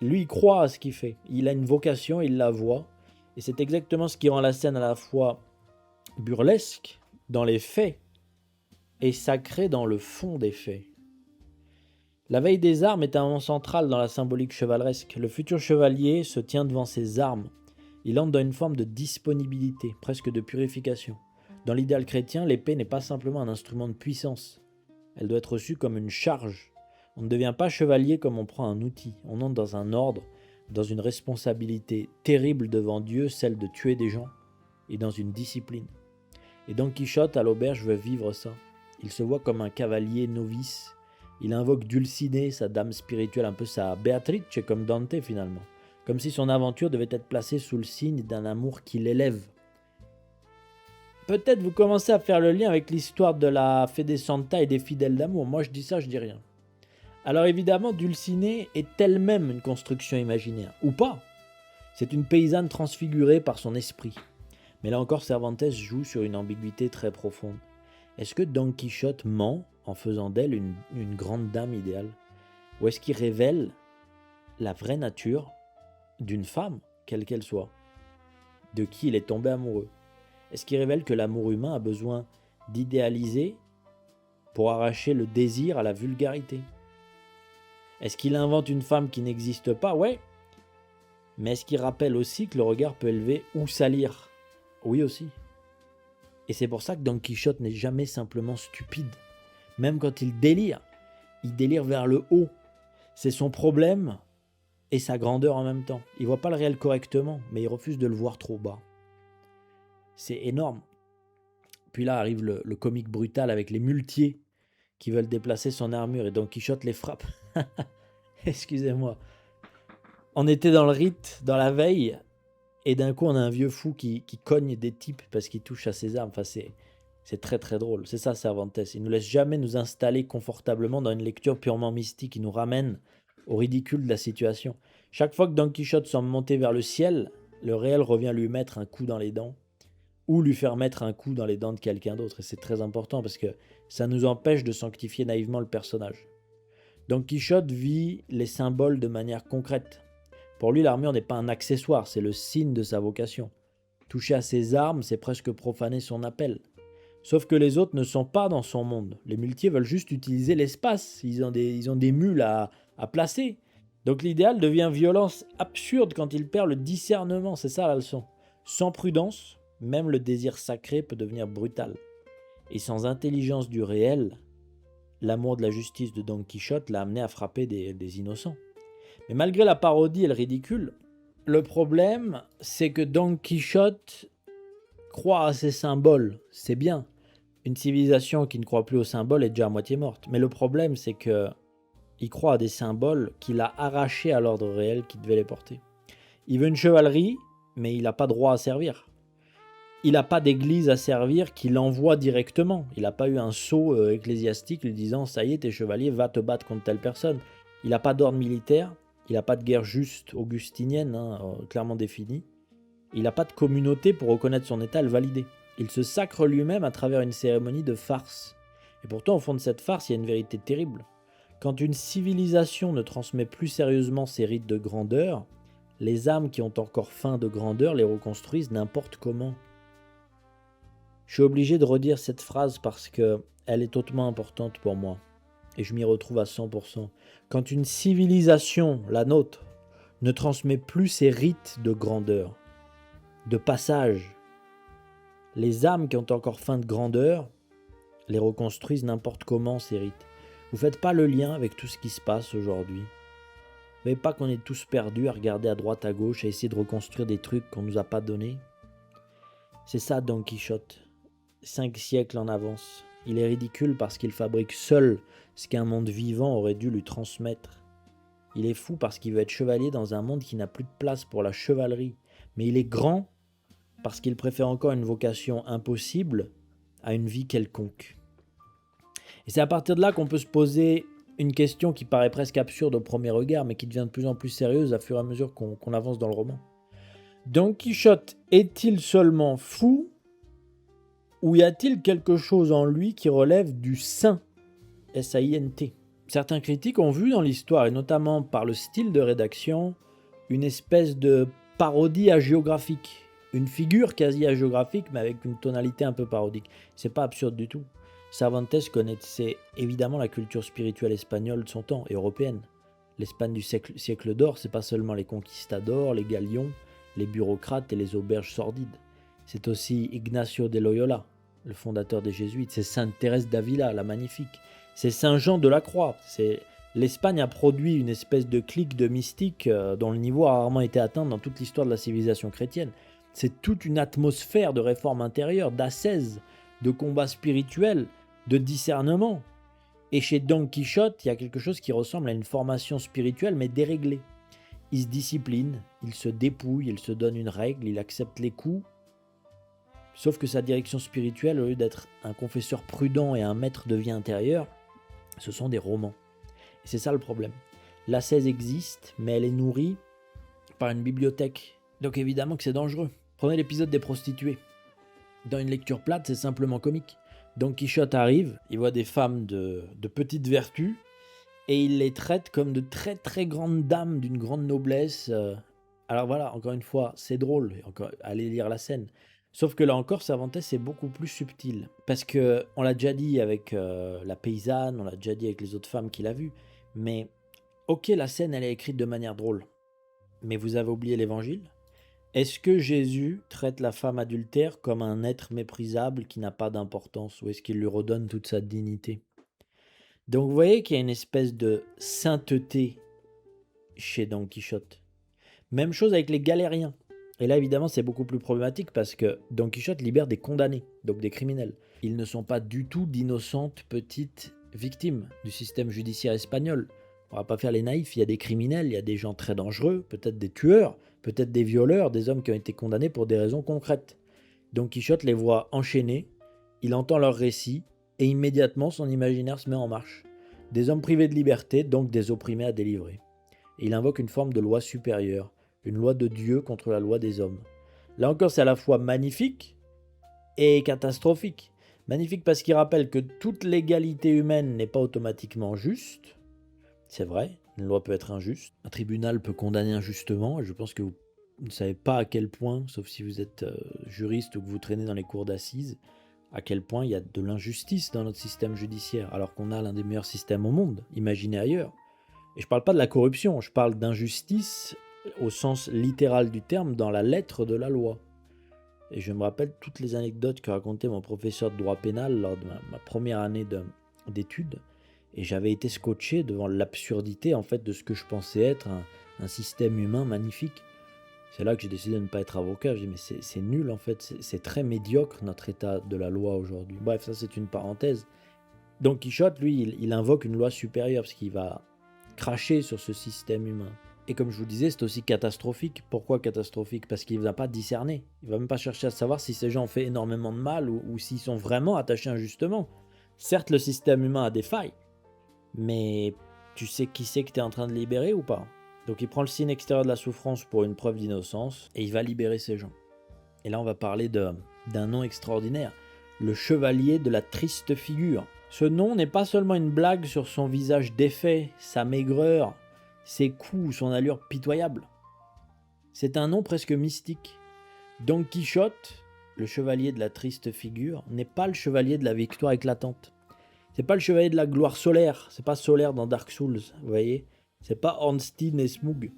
lui, il croit à ce qu'il fait. Il a une vocation, il la voit, et c'est exactement ce qui rend la scène à la fois burlesque dans les faits, et sacré dans le fond des faits. La veille des armes est un moment central dans la symbolique chevaleresque. Le futur chevalier se tient devant ses armes. Il entre dans une forme de disponibilité, presque de purification. Dans l'idéal chrétien, l'épée n'est pas simplement un instrument de puissance. Elle doit être reçue comme une charge. On ne devient pas chevalier comme on prend un outil. On entre dans un ordre, dans une responsabilité terrible devant Dieu, celle de tuer des gens, et dans une discipline. Et Don Quichotte, à l'auberge, veut vivre ça. Il se voit comme un cavalier novice. Il invoque Dulcinée, sa dame spirituelle, un peu sa Beatrice, comme Dante finalement. Comme si son aventure devait être placée sous le signe d'un amour qui l'élève. Peut-être vous commencez à faire le lien avec l'histoire de la Fede Santa et des fidèles d'amour. Moi je dis ça, je dis rien. Alors évidemment, Dulcinée est elle-même une construction imaginaire. Ou pas. C'est une paysanne transfigurée par son esprit. Mais là encore, Cervantes joue sur une ambiguïté très profonde. Est-ce que Don Quichotte ment en faisant d'elle une grande dame idéale? Ou est-ce qu'il révèle la vraie nature d'une femme, quelle qu'elle soit, de qui il est tombé amoureux? Est-ce qu'il révèle que l'amour humain a besoin d'idéaliser pour arracher le désir à la vulgarité? Est-ce qu'il invente une femme qui n'existe pas? Ouais. Mais est-ce qu'il rappelle aussi que le regard peut élever ou salir? Oui aussi. Et c'est pour ça que Don Quichotte n'est jamais simplement stupide. Même quand il délire vers le haut. C'est son problème et sa grandeur en même temps. Il voit pas le réel correctement, mais il refuse de le voir trop bas. C'est énorme. Puis là arrive le comique brutal avec les muletiers qui veulent déplacer son armure et Don Quichotte les frappe. Excusez-moi. On était dans le rite, dans la veille, et d'un coup on a un vieux fou qui cogne des types parce qu'il touche à ses armes. Enfin, c'est très très drôle. C'est ça Cervantes. Il ne nous laisse jamais nous installer confortablement dans une lecture purement mystique. Il nous ramène au ridicule de la situation. Chaque fois que Don Quichotte semble monter vers le ciel, le réel revient lui mettre un coup dans les dents ou lui faire mettre un coup dans les dents de quelqu'un d'autre. Et c'est très important parce que ça nous empêche de sanctifier naïvement le personnage. Don Quichotte vit les symboles de manière concrète. Pour lui, l'armure n'est pas un accessoire, c'est le signe de sa vocation. Toucher à ses armes, c'est presque profaner son appel. Sauf que les autres ne sont pas dans son monde. Les muletiers veulent juste utiliser l'espace. Ils ont des mules à placer. Donc l'idéal devient violence absurde quand il perd le discernement. C'est ça la leçon. Sans prudence, même le désir sacré peut devenir brutal. Et sans intelligence du réel, l'amour de la justice de Don Quichotte l'a amené à frapper des innocents. Mais malgré la parodie et le ridicule, le problème, c'est que Don Quichotte croit à ces symboles. C'est bien. Une civilisation qui ne croit plus aux symboles est déjà à moitié morte. Mais le problème, c'est que il croit à des symboles qu'il a arrachés à l'ordre réel qui devait les porter. Il veut une chevalerie, mais il n'a pas droit à servir. Il n'a pas d'église à servir qui l'envoie directement. Il n'a pas eu un sceau ecclésiastique lui disant « ça y est, t'es chevalier, va te battre contre telle personne ». Il n'a pas d'ordre militaire, il n'a pas de guerre juste augustinienne, clairement définie. Il n'a pas de communauté pour reconnaître son état et le valider. Il se sacre lui-même à travers une cérémonie de farce. Et pourtant, au fond de cette farce, il y a une vérité terrible. Quand une civilisation ne transmet plus sérieusement ses rites de grandeur, les âmes qui ont encore faim de grandeur les reconstruisent n'importe comment. Je suis obligé de redire cette phrase parce qu'elle est hautement importante pour moi. Et je m'y retrouve à 100%. Quand une civilisation, la nôtre, ne transmet plus ses rites de grandeur, de passage, les âmes qui ont encore faim de grandeur les reconstruisent n'importe comment, ces rites. Vous faites pas le lien avec tout ce qui se passe aujourd'hui. Vous voyez pas qu'on est tous perdus à regarder à droite, à gauche, à essayer de reconstruire des trucs qu'on nous a pas donnés? C'est ça Don Quichotte. 5 siècles en avance. Il est ridicule parce qu'il fabrique seul ce qu'un monde vivant aurait dû lui transmettre. Il est fou parce qu'il veut être chevalier dans un monde qui n'a plus de place pour la chevalerie. Mais il est grand parce qu'il préfère encore une vocation impossible à une vie quelconque. Et c'est à partir de là qu'on peut se poser une question qui paraît presque absurde au premier regard, mais qui devient de plus en plus sérieuse à fur et à mesure qu'on avance dans le roman. Don Quichotte est-il seulement fou, ou y a-t-il quelque chose en lui qui relève du saint, S-A-I-N-T? Certains critiques ont vu dans l'histoire, et notamment par le style de rédaction, une espèce de parodie hagiographique. Une figure quasi hagiographique, mais avec une tonalité un peu parodique. C'est pas absurde du tout. Cervantes connaissait évidemment la culture spirituelle espagnole de son temps, et européenne. L'Espagne du siècle d'or, c'est pas seulement les conquistadors, les galions, les bureaucrates et les auberges sordides. C'est aussi Ignacio de Loyola, le fondateur des Jésuites. C'est Sainte Thérèse d'Avila, la magnifique. C'est Saint Jean de la Croix. L'Espagne a produit une espèce de clique de mystiques dont le niveau a rarement été atteint dans toute l'histoire de la civilisation chrétienne. C'est toute une atmosphère de réforme intérieure, d'ascèse, de combat spirituel, de discernement. Et chez Don Quichotte, il y a quelque chose qui ressemble à une formation spirituelle, mais déréglée. Il se discipline, il se dépouille, il se donne une règle, il accepte les coups. Sauf que sa direction spirituelle, au lieu d'être un confesseur prudent et un maître de vie intérieure, ce sont des romans. Et c'est ça le problème. L'ascèse existe, mais elle est nourrie par une bibliothèque. Donc évidemment que c'est dangereux. Prenez l'épisode des prostituées. Dans une lecture plate, c'est simplement comique. Don Quichotte arrive, il voit des femmes de petite vertu, et il les traite comme de très très grandes dames d'une grande noblesse. Alors voilà, encore une fois, c'est drôle, allez lire la scène. Sauf que là encore, Cervantes est beaucoup plus subtil. Parce que on l'a déjà dit avec la paysanne, on l'a déjà dit avec les autres femmes qu'il a vues, mais Ok, la scène, elle est écrite de manière drôle, mais vous avez oublié l'évangile? Est-ce que Jésus traite la femme adultère comme un être méprisable qui n'a pas d'importance, ou est-ce qu'il lui redonne toute sa dignité? Donc vous voyez qu'il y a une espèce de sainteté chez Don Quichotte. Même chose avec les galériens. Et là, évidemment, c'est beaucoup plus problématique parce que Don Quichotte libère des condamnés, donc des criminels. Ils ne sont pas du tout d'innocentes petites victimes du système judiciaire espagnol. On va pas faire les naïfs, il y a des criminels, il y a des gens très dangereux, peut-être des tueurs, peut-être des violeurs, des hommes qui ont été condamnés pour des raisons concrètes. Don Quichotte les voit enchaînés, il entend leur récit, et immédiatement son imaginaire se met en marche. Des hommes privés de liberté, donc des opprimés à délivrer. Et il invoque une forme de loi supérieure, une loi de Dieu contre la loi des hommes. Là encore, c'est à la fois magnifique et catastrophique. Magnifique parce qu'il rappelle que toute l'égalité humaine n'est pas automatiquement juste. C'est vrai, une loi peut être injuste. Un tribunal peut condamner injustement, et je pense que vous ne savez pas à quel point, sauf si vous êtes juriste ou que vous traînez dans les cours d'assises, à quel point il y a de l'injustice dans notre système judiciaire, alors qu'on a l'un des meilleurs systèmes au monde. Imaginez ailleurs. Et je ne parle pas de la corruption, je parle d'injustice au sens littéral du terme, dans la lettre de la loi. Et je me rappelle toutes les anecdotes que racontait mon professeur de droit pénal lors de ma première année d'études, et j'avais été scotché devant l'absurdité en fait de ce que je pensais être un système humain magnifique. C'est là que j'ai décidé de ne pas être avocat. J'ai dit mais c'est nul en fait, c'est très médiocre notre état de la loi aujourd'hui. Bref, ça c'est une parenthèse. Don Quichotte, lui, il invoque une loi supérieure parce qu'il va cracher sur ce système humain. Et comme je vous disais, c'est aussi catastrophique. Pourquoi catastrophique? Parce qu'il ne va pas discerner. Il ne va même pas chercher à savoir si ces gens ont fait énormément de mal ou s'ils sont vraiment attachés injustement. Certes, le système humain a des failles, mais tu sais qui c'est que tu es en train de libérer ou pas? Donc il prend le signe extérieur de la souffrance pour une preuve d'innocence et il va libérer ces gens. Et là, on va parler d'un nom extraordinaire, le chevalier de la triste figure. Ce nom n'est pas seulement une blague sur son visage défait, sa maigreur, ses coups, son allure pitoyable. C'est un nom presque mystique. Don Quichotte, le chevalier de la triste figure, n'est pas le chevalier de la victoire éclatante. C'est pas le chevalier de la gloire solaire, c'est pas solaire dans Dark Souls, vous voyez. C'est pas Ornstein et Smough.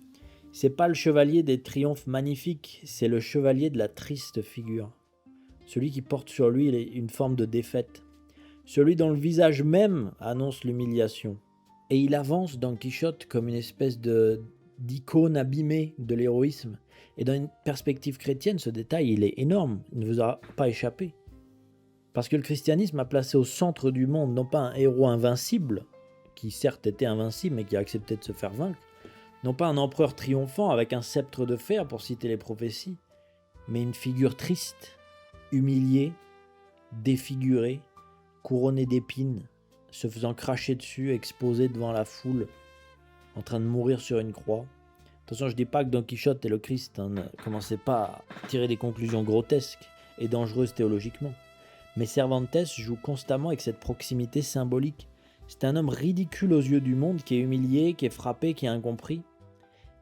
C'est pas le chevalier des triomphes magnifiques, c'est le chevalier de la triste figure. Celui qui porte sur lui une forme de défaite. Celui dont le visage même annonce l'humiliation. Et il avance Don Quichotte comme une espèce d'icône abîmée de l'héroïsme. Et dans une perspective chrétienne, ce détail, il est énorme. Il ne vous a pas échappé. Parce que le christianisme a placé au centre du monde non pas un héros invincible, qui certes était invincible mais qui a accepté de se faire vaincre, non pas un empereur triomphant avec un sceptre de fer pour citer les prophéties, mais une figure triste, humiliée, défigurée, couronnée d'épines, se faisant cracher dessus, exposée devant la foule, en train de mourir sur une croix. Attention, je ne dis pas que Don Quichotte est le Christ, ne commencez pas à tirer des conclusions grotesques et dangereuses théologiquement. Mais Cervantes joue constamment avec cette proximité symbolique. C'est un homme ridicule aux yeux du monde, qui est humilié, qui est frappé, qui est incompris,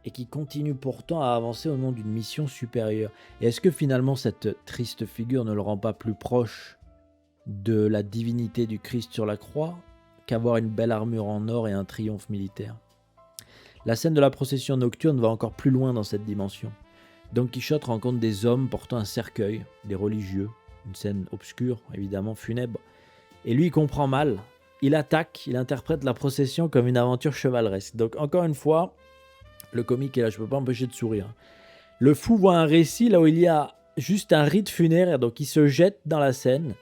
et qui continue pourtant à avancer au nom d'une mission supérieure. Et est-ce que finalement cette triste figure ne le rend pas plus proche de la divinité du Christ sur la croix qu'avoir une belle armure en or et un triomphe militaire? La scène de la procession nocturne va encore plus loin dans cette dimension. Don Quichotte rencontre des hommes portant un cercueil, des religieux, une scène obscure, évidemment funèbre, et lui il comprend mal. Il attaque, il interprète la procession comme une aventure chevaleresque. Donc encore une fois, le comique est là, je ne peux pas empêcher de sourire. Le fou voit un récit là où il y a juste un rite funéraire, donc il se jette dans la scène,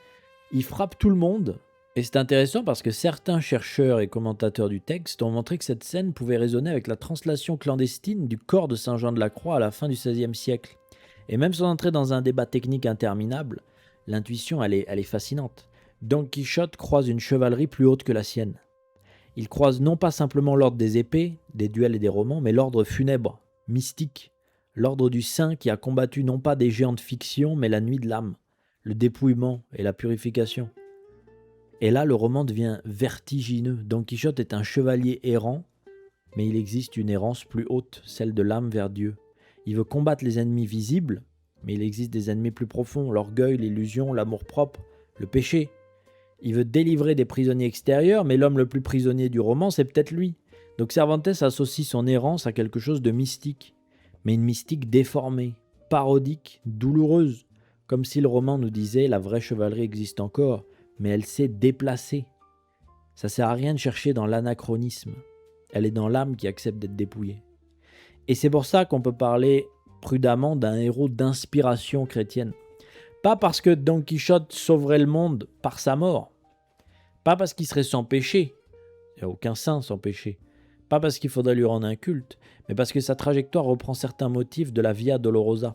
il frappe tout le monde. Et c'est intéressant parce que certains chercheurs et commentateurs du texte ont montré que cette scène pouvait résonner avec la translation clandestine du corps de Saint Jean de la Croix à la fin du XVIe siècle. Et même sans entrer dans un débat technique interminable, l'intuition elle est fascinante. Don Quichotte croise une chevalerie plus haute que la sienne. Il croise non pas simplement l'ordre des épées, des duels et des romans, mais l'ordre funèbre, mystique, l'ordre du saint qui a combattu non pas des géants de fiction, mais la nuit de l'âme, le dépouillement et la purification. Et là, le roman devient vertigineux. Don Quichotte est un chevalier errant, mais il existe une errance plus haute, celle de l'âme vers Dieu. Il veut combattre les ennemis visibles, mais il existe des ennemis plus profonds, l'orgueil, l'illusion, l'amour-propre, le péché. Il veut délivrer des prisonniers extérieurs, mais l'homme le plus prisonnier du roman, c'est peut-être lui. Donc Cervantes associe son errance à quelque chose de mystique, mais une mystique déformée, parodique, douloureuse, comme si le roman nous disait « la vraie chevalerie existe encore, mais elle s'est déplacée ». Ça sert à rien de chercher dans l'anachronisme, elle est dans l'âme qui accepte d'être dépouillée. Et c'est pour ça qu'on peut parler prudemment d'un héros d'inspiration chrétienne. Pas parce que Don Quichotte sauverait le monde par sa mort, pas parce qu'il serait sans péché, il n'y a aucun saint sans péché, pas parce qu'il faudrait lui rendre un culte, mais parce que sa trajectoire reprend certains motifs de la Via Dolorosa.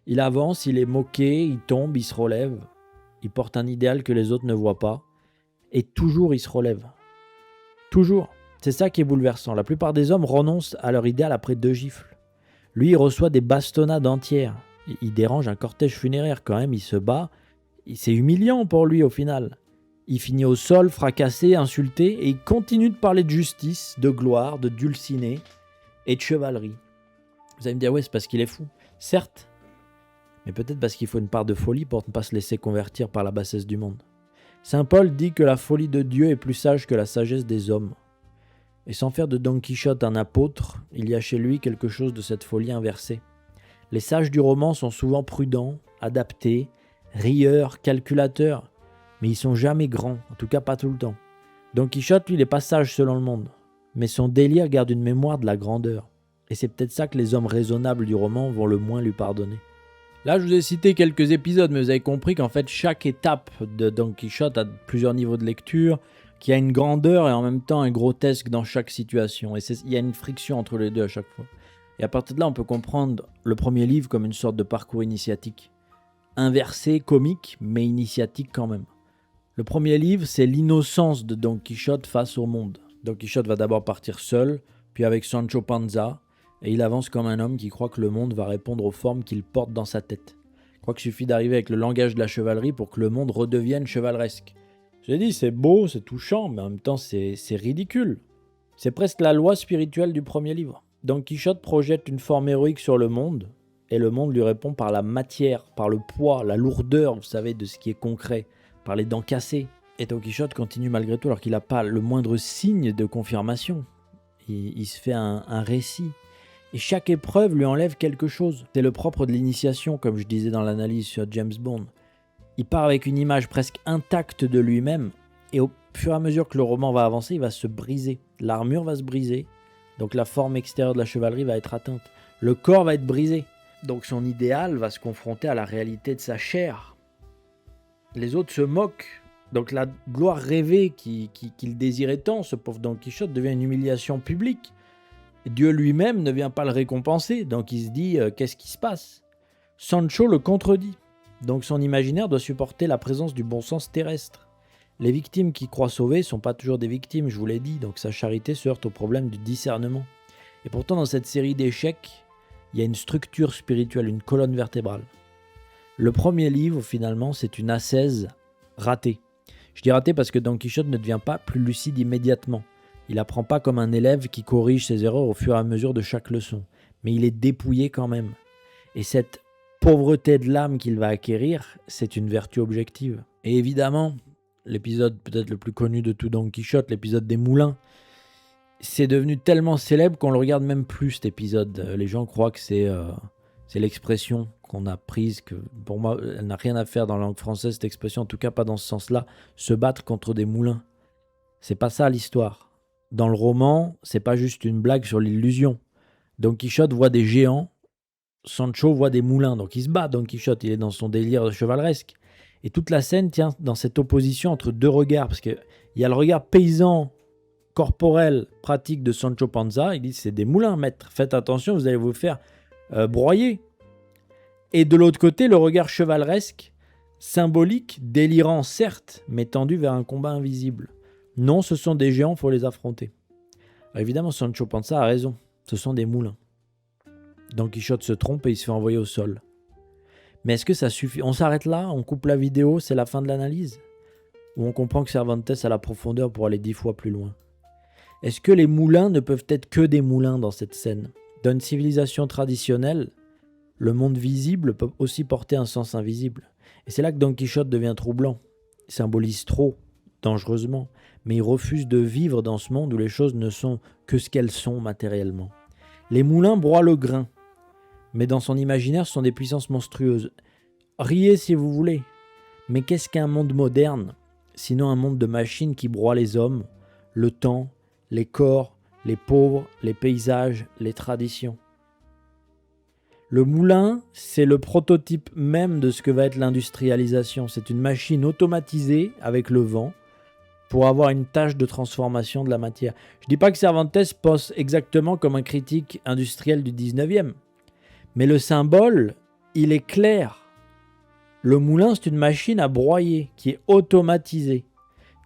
Il avance, il est moqué, il tombe, il se relève, il porte un idéal que les autres ne voient pas, et toujours il se relève. Toujours. C'est ça qui est bouleversant. La plupart des hommes renoncent à leur idéal après 2 gifles. Lui, il reçoit des bastonnades entières. Il dérange un cortège funéraire quand même, il se bat. C'est humiliant pour lui au final. Il finit au sol, fracassé, insulté, et il continue de parler de justice, de gloire, de dulcinée et de chevalerie. Vous allez me dire, ouais, c'est parce qu'il est fou. Certes, mais peut-être parce qu'il faut une part de folie pour ne pas se laisser convertir par la bassesse du monde. Saint Paul dit que la folie de Dieu est plus sage que la sagesse des hommes. Et sans faire de Don Quichotte un apôtre, il y a chez lui quelque chose de cette folie inversée. Les sages du roman sont souvent prudents, adaptés, rieurs, calculateurs, mais ils sont jamais grands, en tout cas pas tout le temps. Don Quichotte, lui, il n'est pas sage selon le monde, mais son délire garde une mémoire de la grandeur. Et c'est peut-être ça que les hommes raisonnables du roman vont le moins lui pardonner. Là, je vous ai cité quelques épisodes, mais vous avez compris qu'en fait, chaque étape de Don Quichotte a plusieurs niveaux de lecture, qu'il y a une grandeur et en même temps un grotesque dans chaque situation. Et il y a une friction entre les deux à chaque fois. Et à partir de là, on peut comprendre le premier livre comme une sorte de parcours initiatique. Inversé, comique, mais initiatique quand même. Le premier livre, c'est l'innocence de Don Quichotte face au monde. Don Quichotte va d'abord partir seul, puis avec Sancho Panza, et il avance comme un homme qui croit que le monde va répondre aux formes qu'il porte dans sa tête. Il croit qu'il suffit d'arriver avec le langage de la chevalerie pour que le monde redevienne chevaleresque. J'ai dit, c'est beau, c'est touchant, mais en même temps, c'est ridicule. C'est presque la loi spirituelle du premier livre. Don Quichotte projette une forme héroïque sur le monde, et le monde lui répond par la matière, par le poids, la lourdeur, vous savez, de ce qui est concret, par les dents cassées. Et Don Quichotte continue malgré tout, alors qu'il n'a pas le moindre signe de confirmation. Il se fait un récit. Et chaque épreuve lui enlève quelque chose. C'est le propre de l'initiation, comme je disais dans l'analyse sur James Bond. Il part avec une image presque intacte de lui-même, et au fur et à mesure que le roman va avancer, il va se briser. L'armure va se briser, donc la forme extérieure de la chevalerie va être atteinte. Le corps va être brisé, donc son idéal va se confronter à la réalité de sa chair. Les autres se moquent, donc la gloire rêvée qu'il désirait tant, ce pauvre Don Quichotte, devient une humiliation publique. Dieu lui-même ne vient pas le récompenser, donc il se dit qu'est-ce qui se passe ? Sancho le contredit, donc son imaginaire doit supporter la présence du bon sens terrestre. Les victimes qu'il croit sauver ne sont pas toujours des victimes, je vous l'ai dit, donc sa charité se heurte au problème du discernement. Et pourtant dans cette série d'échecs, il y a une structure spirituelle, une colonne vertébrale. Le premier livre, finalement, c'est une ascèse ratée. Je dis ratée parce que Don Quichotte ne devient pas plus lucide immédiatement. Il n'apprend pas comme un élève qui corrige ses erreurs au fur et à mesure de chaque leçon. Mais il est dépouillé quand même. Et cette pauvreté de l'âme qu'il va acquérir, c'est une vertu objective. Et évidemment, l'épisode peut-être le plus connu de tout Don Quichotte, l'épisode des moulins, c'est devenu tellement célèbre qu'on le regarde même plus cet épisode. Les gens croient que c'est l'expression qu'on a prise, que pour moi, elle n'a rien à faire dans la langue française, cette expression, en tout cas pas dans ce sens-là, se battre contre des moulins. C'est pas ça l'histoire. Dans le roman, c'est pas juste une blague sur l'illusion. Don Quichotte voit des géants, Sancho voit des moulins, donc il se bat, Don Quichotte, il est dans son délire chevaleresque. Et toute la scène tient dans cette opposition entre deux regards, parce qu'il y a le regard paysan, corporel, pratique de Sancho Panza, il dit c'est des moulins, maître, faites attention, vous allez vous faire broyer. Et de l'autre côté, le regard chevaleresque, symbolique, délirant certes, mais tendu vers un combat invisible. Non, ce sont des géants, il faut les affronter. Alors évidemment, Sancho Panza a raison, ce sont des moulins. Don Quichotte se trompe et il se fait envoyer au sol. Mais est-ce que ça suffit ? On s'arrête là, on coupe la vidéo, c'est la fin de l'analyse ? Ou on comprend que Cervantes a la profondeur pour aller 10 fois plus loin ? Est-ce que les moulins ne peuvent être que des moulins dans cette scène ? Dans une civilisation traditionnelle, le monde visible peut aussi porter un sens invisible. Et c'est là que Don Quichotte devient troublant. Il symbolise trop, dangereusement, mais il refuse de vivre dans ce monde où les choses ne sont que ce qu'elles sont matériellement. Les moulins broient le grain, mais dans son imaginaire, ce sont des puissances monstrueuses. Riez si vous voulez, mais qu'est-ce qu'un monde moderne, sinon un monde de machines qui broient les hommes, le temps, les corps, les pauvres, les paysages, les traditions. Le moulin, c'est le prototype même de ce que va être l'industrialisation. C'est une machine automatisée avec le vent pour avoir une tâche de transformation de la matière. Je ne dis pas que Cervantes pense exactement comme un critique industriel du 19e, mais le symbole, il est clair. Le moulin, c'est une machine à broyer qui est automatisée.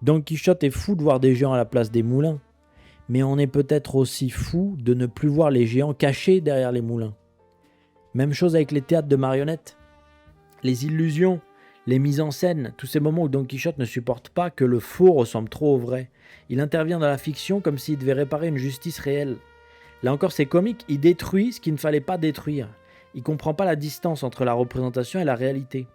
Don Quichotte est fou de voir des géants à la place des moulins, mais on est peut-être aussi fou de ne plus voir les géants cachés derrière les moulins. Même chose avec les théâtres de marionnettes. Les illusions, les mises en scène, tous ces moments où Don Quichotte ne supporte pas que le faux ressemble trop au vrai. Il intervient dans la fiction comme s'il devait réparer une justice réelle. Là encore, c'est comique, il détruit ce qu'il ne fallait pas détruire. Il ne comprend pas la distance entre la représentation et la réalité.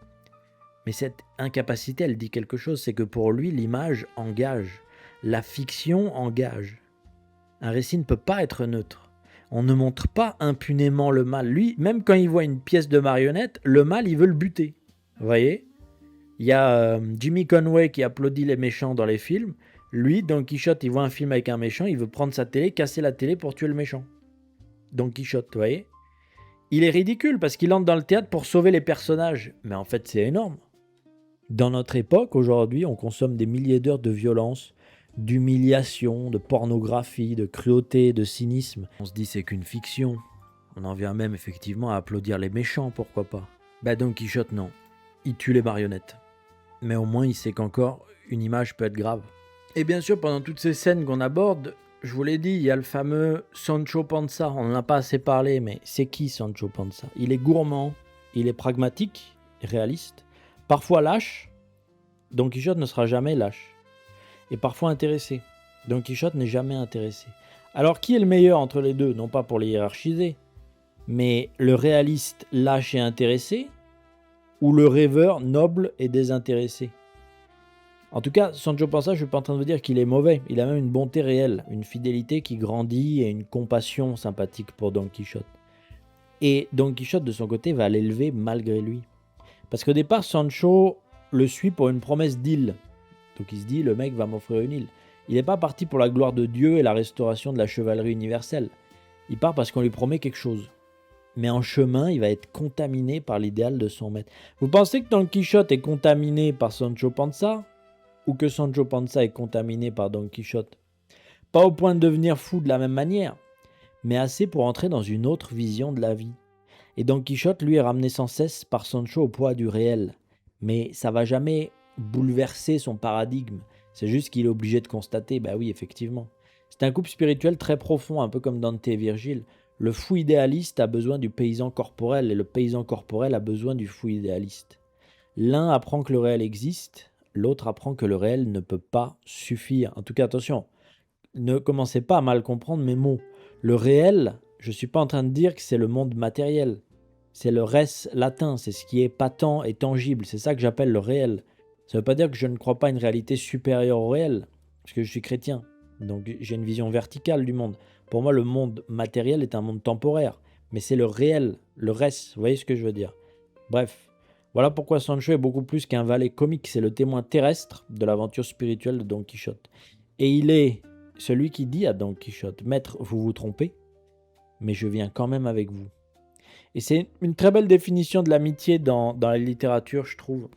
Mais cette incapacité, elle dit quelque chose, c'est que pour lui, l'image engage. La fiction engage. Un récit ne peut pas être neutre. On ne montre pas impunément le mal. Lui, même quand il voit une pièce de marionnette, le mal, il veut le buter. Vous voyez ? Il y a Jimmy Conway qui applaudit les méchants dans les films. Lui, Don Quichotte, il voit un film avec un méchant, il veut prendre sa télé, casser la télé pour tuer le méchant. Don Quichotte, vous voyez ? Il est ridicule parce qu'il entre dans le théâtre pour sauver les personnages. Mais en fait, c'est énorme. Dans notre époque, aujourd'hui, on consomme des milliers d'heures de violence, d'humiliation, de pornographie, de cruauté, de cynisme. On se dit c'est qu'une fiction. On en vient même effectivement à applaudir les méchants, pourquoi pas. Don Quichotte, non. Il tue les marionnettes. Mais au moins, il sait qu'encore, une image peut être grave. Et bien sûr, pendant toutes ces scènes qu'on aborde, je vous l'ai dit, il y a le fameux Sancho Panza. On n'en a pas assez parlé, mais c'est qui Sancho Panza ? Il est gourmand, il est pragmatique, réaliste, parfois lâche. Don Quichotte ne sera jamais lâche. Et parfois intéressé. Don Quichotte n'est jamais intéressé. Alors qui est le meilleur entre les deux ? Non pas pour les hiérarchiser, mais le réaliste lâche et intéressé, ou le rêveur noble et désintéressé. En tout cas, Sancho Panza, je ne suis pas en train de vous dire qu'il est mauvais. Il a même une bonté réelle, une fidélité qui grandit et une compassion sympathique pour Don Quichotte. Et Don Quichotte, de son côté, va l'élever malgré lui. Parce qu'au départ, Sancho le suit pour une promesse d'île. Donc il se dit, le mec va m'offrir une île. Il n'est pas parti pour la gloire de Dieu et la restauration de la chevalerie universelle. Il part parce qu'on lui promet quelque chose. Mais en chemin, il va être contaminé par l'idéal de son maître. Vous pensez que Don Quichotte est contaminé par Sancho Panza ? Ou que Sancho Panza est contaminé par Don Quichotte ? Pas au point de devenir fou de la même manière, mais assez pour entrer dans une autre vision de la vie. Et Don Quichotte, lui, est ramené sans cesse par Sancho au poids du réel. Mais ça va jamais bouleverser son paradigme. C'est juste qu'il est obligé de constater, oui, effectivement. C'est un couple spirituel très profond, un peu comme Dante et Virgile. Le fou idéaliste a besoin du paysan corporel et le paysan corporel a besoin du fou idéaliste. L'un apprend que le réel existe, l'autre apprend que le réel ne peut pas suffire. En tout cas, attention, ne commencez pas à mal comprendre mes mots. Le réel, je ne suis pas en train de dire que c'est le monde matériel. C'est le res latin, c'est ce qui est patent et tangible. C'est ça que j'appelle le réel. Ça ne veut pas dire que je ne crois pas à une réalité supérieure au réel, parce que je suis chrétien. Donc j'ai une vision verticale du monde. Pour moi, le monde matériel est un monde temporaire, mais c'est le réel, le res, vous voyez ce que je veux dire. Bref, voilà pourquoi Sancho est beaucoup plus qu'un valet comique, c'est le témoin terrestre de l'aventure spirituelle de Don Quichotte. Et il est celui qui dit à Don Quichotte, « Maître, vous vous trompez, mais je viens quand même avec vous. » Et c'est une très belle définition de l'amitié dans la littérature, je trouve.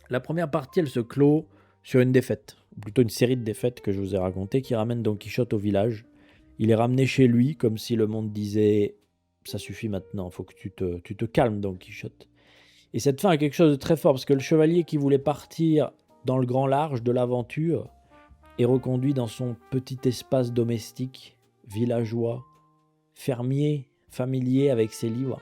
La première partie, elle se clôt sur une défaite, ou plutôt une série de défaites que je vous ai racontées, qui ramène Don Quichotte au village. Il est ramené chez lui, comme si le monde disait « Ça suffit maintenant, il faut que tu te calmes, Don Quichotte. » Et cette fin a quelque chose de très fort, parce que le chevalier qui voulait partir dans le grand large de l'aventure est reconduit dans son petit espace domestique, villageois, fermier, familier avec ses livres.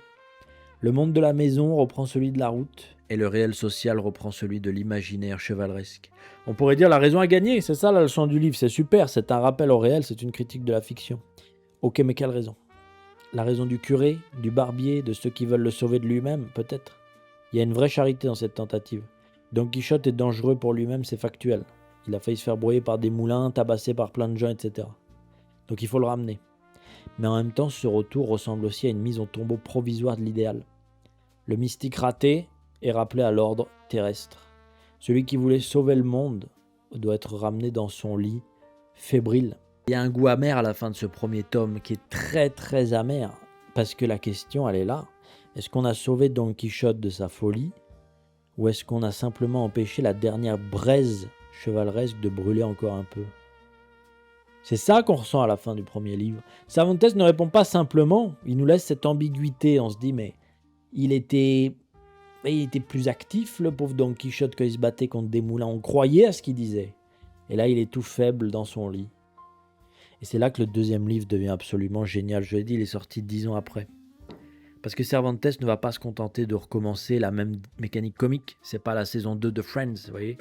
Le monde de la maison reprend celui de la route, et le réel social reprend celui de l'imaginaire chevaleresque. On pourrait dire la raison a gagné, c'est ça la leçon du livre, c'est super, c'est un rappel au réel, c'est une critique de la fiction. Ok, mais quelle raison ? La raison du curé, du barbier, de ceux qui veulent le sauver de lui-même, peut-être ? Il y a une vraie charité dans cette tentative. Don Quichotte est dangereux pour lui-même, c'est factuel. Il a failli se faire broyer par des moulins, tabassé par plein de gens, etc. Donc il faut le ramener. Mais en même temps, ce retour ressemble aussi à une mise au tombeau provisoire de l'idéal. Le mystique raté est rappelé à l'ordre terrestre. Celui qui voulait sauver le monde doit être ramené dans son lit, fébrile. Il y a un goût amer à la fin de ce premier tome qui est très très amer. Parce que la question, elle est là. Est-ce qu'on a sauvé Don Quichotte de sa folie? Ou est-ce qu'on a simplement empêché la dernière braise chevaleresque de brûler encore un peu? C'est ça qu'on ressent à la fin du premier livre. Cervantes ne répond pas simplement, il nous laisse cette ambiguïté. On se dit, mais il était plus actif, le pauvre Don Quichotte, quand il se battait contre des moulins. On croyait à ce qu'il disait. Et là, il est tout faible dans son lit. Et c'est là que le deuxième livre devient absolument génial. Je l'ai dit, il est sorti 10 ans après. Parce que Cervantes ne va pas se contenter de recommencer la même mécanique comique. C'est pas la saison 2 de Friends, vous voyez.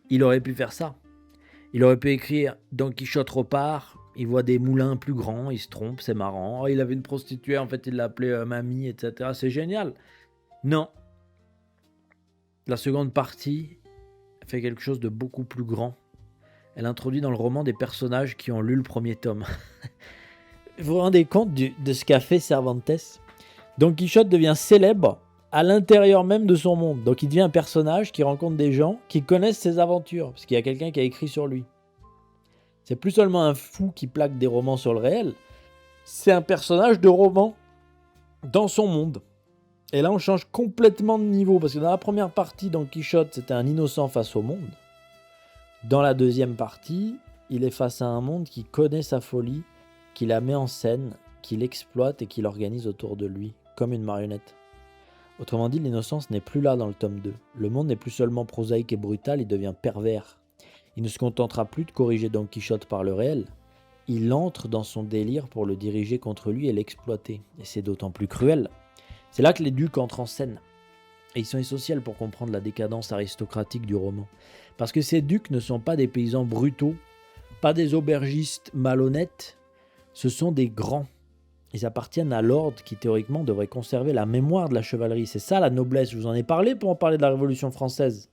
Il aurait pu faire ça. Il aurait pu écrire Don Quichotte repart, il voit des moulins plus grands, il se trompe, c'est marrant. Oh, il avait une prostituée, en fait il l'appelait mamie, etc. C'est génial. Non. La seconde partie fait quelque chose de beaucoup plus grand. Elle introduit dans le roman des personnages qui ont lu le premier tome. Vous vous rendez compte de ce qu'a fait Cervantes? Don Quichotte devient célèbre à l'intérieur même de son monde. Donc il devient un personnage qui rencontre des gens qui connaissent ses aventures, parce qu'il y a quelqu'un qui a écrit sur lui. C'est plus seulement un fou qui plaque des romans sur le réel, c'est un personnage de roman dans son monde. Et là on change complètement de niveau, parce que dans la première partie, Don Quichotte c'était un innocent face au monde. Dans la deuxième partie, il est face à un monde qui connaît sa folie, qui la met en scène, qui l'exploite et qui l'organise autour de lui, comme une marionnette. Autrement dit, l'innocence n'est plus là dans le tome 2. Le monde n'est plus seulement prosaïque et brutal, il devient pervers. Il ne se contentera plus de corriger Don Quichotte par le réel. Il entre dans son délire pour le diriger contre lui et l'exploiter. Et c'est d'autant plus cruel. C'est là que les ducs entrent en scène. Et ils sont essentiels pour comprendre la décadence aristocratique du roman. Parce que ces ducs ne sont pas des paysans brutaux, pas des aubergistes malhonnêtes, ce sont des grands. Ils appartiennent à l'ordre qui théoriquement devrait conserver la mémoire de la chevalerie. C'est ça la noblesse, je vous en ai parlé pour en parler de la Révolution française.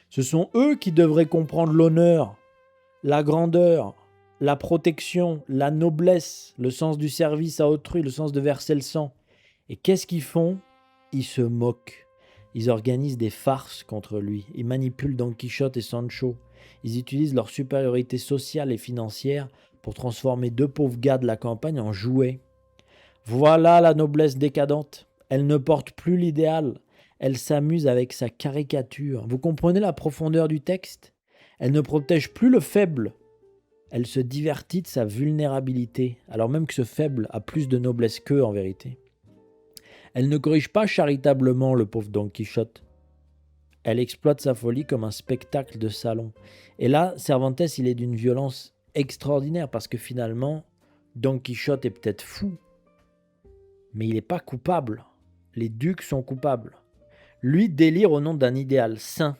Ce sont eux qui devraient comprendre l'honneur, la grandeur, la protection, la noblesse, le sens du service à autrui, le sens de verser le sang. Et qu'est-ce qu'ils font? Ils se moquent. Ils organisent des farces contre lui. Ils manipulent Don Quichotte et Sancho. Ils utilisent leur supériorité sociale et financière pour transformer deux pauvres gars de la campagne en jouets. Voilà la noblesse décadente. Elle ne porte plus l'idéal. Elle s'amuse avec sa caricature. Vous comprenez la profondeur du texte? Elle ne protège plus le faible. Elle se divertit de sa vulnérabilité, alors même que ce faible a plus de noblesse qu'eux en vérité. Elle ne corrige pas charitablement le pauvre Don Quichotte. Elle exploite sa folie comme un spectacle de salon. Et là, Cervantes, il est d'une violence extraordinaire parce que finalement, Don Quichotte est peut-être fou, mais il n'est pas coupable. Les ducs sont coupables. Lui délire au nom d'un idéal saint.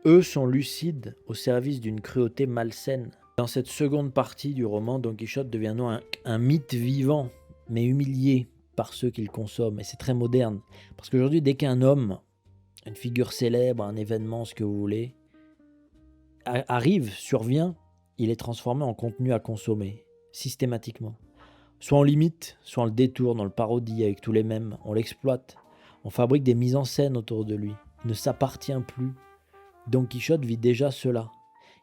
Eux sont lucides au service d'une cruauté malsaine. Dans cette seconde partie du roman, Don Quichotte devient non un mythe vivant, mais humilié par ceux qui le consomment. Et c'est très moderne. Parce qu'aujourd'hui, dès qu'un homme, une figure célèbre, un événement, ce que vous voulez, arrive, survient, il est transformé en contenu à consommer, systématiquement. Soit on l'imite, soit on le détourne, on le parodie avec tous les mêmes, on l'exploite. On fabrique des mises en scène autour de lui. Il ne s'appartient plus. Don Quichotte vit déjà cela.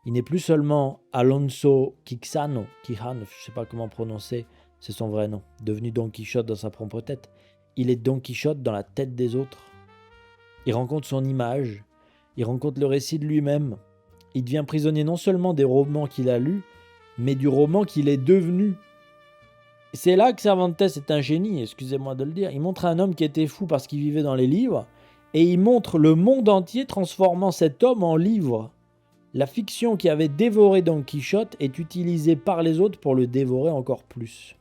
Il n'est plus seulement Alonso Quixano, je ne sais pas comment prononcer, c'est son vrai nom, devenu Don Quichotte dans sa propre tête. Il est Don Quichotte dans la tête des autres. Il rencontre son image, il rencontre le récit de lui-même. Il devient prisonnier non seulement des romans qu'il a lus, mais du roman qu'il est devenu. C'est là que Cervantes est un génie, excusez-moi de le dire. Il montre un homme qui était fou parce qu'il vivait dans les livres, et il montre le monde entier transformant cet homme en livre. La fiction qui avait dévoré Don Quichotte est utilisée par les autres pour le dévorer encore plus.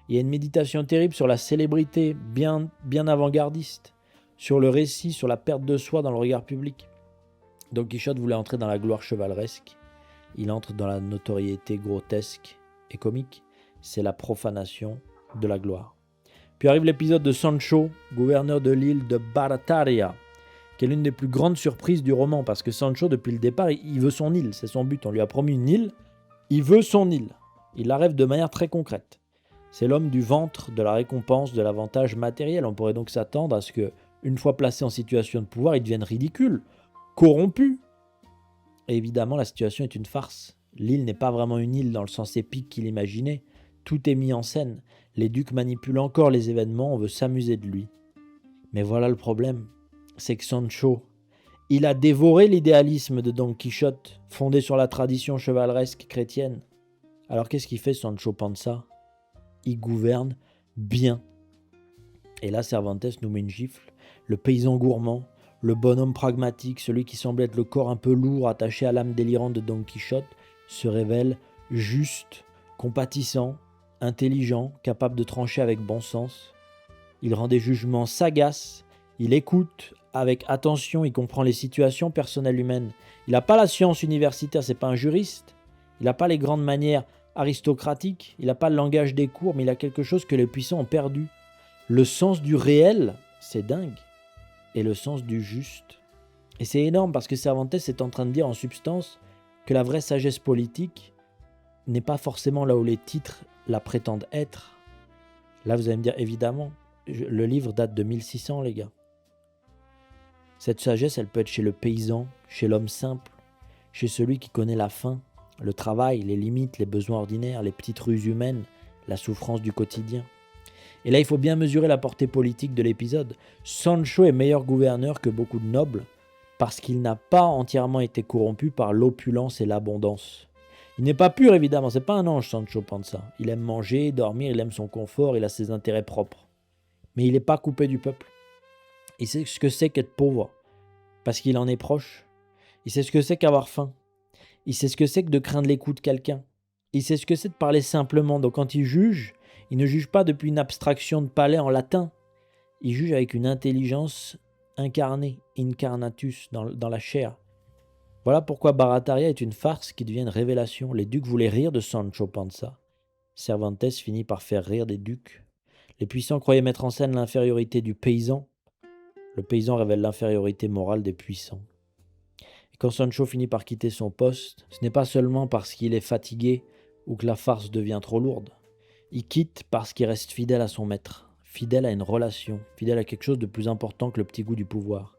Il y a une méditation terrible sur la célébrité, bien avant-gardiste, sur le récit, sur la perte de soi dans le regard public. Don Quichotte voulait entrer dans la gloire chevaleresque. Il entre dans la notoriété grotesque et comique. C'est la profanation de la gloire. Puis arrive l'épisode de Sancho, gouverneur de l'île de Barataria. qui est l'une des plus grandes surprises du roman, parce que Sancho, depuis le départ, il veut son île, c'est son but. On lui a promis une île, il veut son île. Il la rêve de manière très concrète. C'est l'homme du ventre, de la récompense, de l'avantage matériel. On pourrait donc s'attendre à ce que, une fois placé en situation de pouvoir, il devienne ridicule, corrompu. Et évidemment, la situation est une farce. L'île n'est pas vraiment une île dans le sens épique qu'il imaginait. Tout est mis en scène. Les ducs manipulent encore les événements, on veut s'amuser de lui. Mais voilà le problème, c'est que Sancho, il a dévoré l'idéalisme de Don Quichotte, fondé sur la tradition chevaleresque chrétienne. Alors qu'est-ce qu'il fait Sancho Panza? Il gouverne bien. Et là, Cervantes nous met une gifle. Le paysan gourmand, le bonhomme pragmatique, celui qui semble être le corps un peu lourd attaché à l'âme délirante de Don Quichotte, se révèle juste, compatissant, intelligent, capable de trancher avec bon sens. Il rend des jugements sagaces, il écoute avec attention, il comprend les situations personnelles humaines. Il n'a pas la science universitaire, c'est pas un juriste. Il n'a pas les grandes manières aristocratiques, il n'a pas le langage des cours, mais il a quelque chose que les puissants ont perdu. Le sens du réel, c'est dingue, et le sens du juste. Et c'est énorme parce que Cervantes est en train de dire en substance que la vraie sagesse politique n'est pas forcément là où les titres la prétendent être. Là, vous allez me dire, évidemment, le livre date de 1600, les gars. Cette sagesse, elle peut être chez le paysan, chez l'homme simple, chez celui qui connaît la faim, le travail, les limites, les besoins ordinaires, les petites ruses humaines, la souffrance du quotidien. Et là, il faut bien mesurer la portée politique de l'épisode. Sancho est meilleur gouverneur que beaucoup de nobles parce qu'il n'a pas entièrement été corrompu par l'opulence et l'abondance. Il n'est pas pur, évidemment, c'est pas un ange, Sancho Panza. Il aime manger, dormir, il aime son confort, il a ses intérêts propres. Mais il n'est pas coupé du peuple. Il sait ce que c'est qu'être pauvre, parce qu'il en est proche. Il sait ce que c'est qu'avoir faim. Il sait ce que c'est que de craindre les coups de quelqu'un. Il sait ce que c'est de parler simplement. Donc quand il juge, il ne juge pas depuis une abstraction de palais en latin. Il juge avec une intelligence incarnée, incarnatus, dans la chair. Voilà pourquoi Barataria est une farce qui devient une révélation. Les ducs voulaient rire de Sancho Panza. Cervantes finit par faire rire des ducs. Les puissants croyaient mettre en scène l'infériorité du paysan. Le paysan révèle l'infériorité morale des puissants. Et quand Sancho finit par quitter son poste, ce n'est pas seulement parce qu'il est fatigué ou que la farce devient trop lourde. Il quitte parce qu'il reste fidèle à son maître, fidèle à une relation, fidèle à quelque chose de plus important que le petit goût du pouvoir.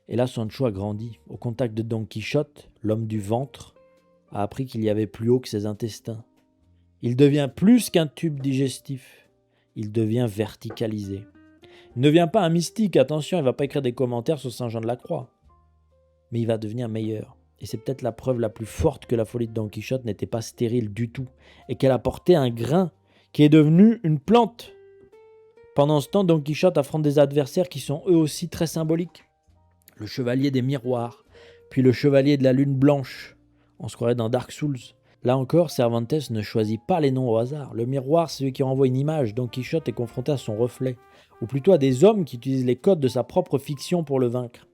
Et là, Sancho a grandi. Au contact de Don Quichotte, l'homme du ventre a appris qu'il y avait plus haut que ses intestins. Il devient plus qu'un tube digestif. Il devient verticalisé. Il ne devient pas un mystique, attention, il ne va pas écrire des commentaires sur Saint Jean de la Croix. Mais il va devenir meilleur. Et c'est peut-être la preuve la plus forte que la folie de Don Quichotte n'était pas stérile du tout, et qu'elle a porté un grain qui est devenu une plante. Pendant ce temps, Don Quichotte affronte des adversaires qui sont eux aussi très symboliques. Le chevalier des miroirs, puis le chevalier de la lune blanche. On se croirait dans Dark Souls. Là encore, Cervantes ne choisit pas les noms au hasard. Le miroir, c'est celui qui renvoie une image. Don Quichotte est confronté à son reflet, ou plutôt à des hommes qui utilisent les codes de sa propre fiction pour le vaincre.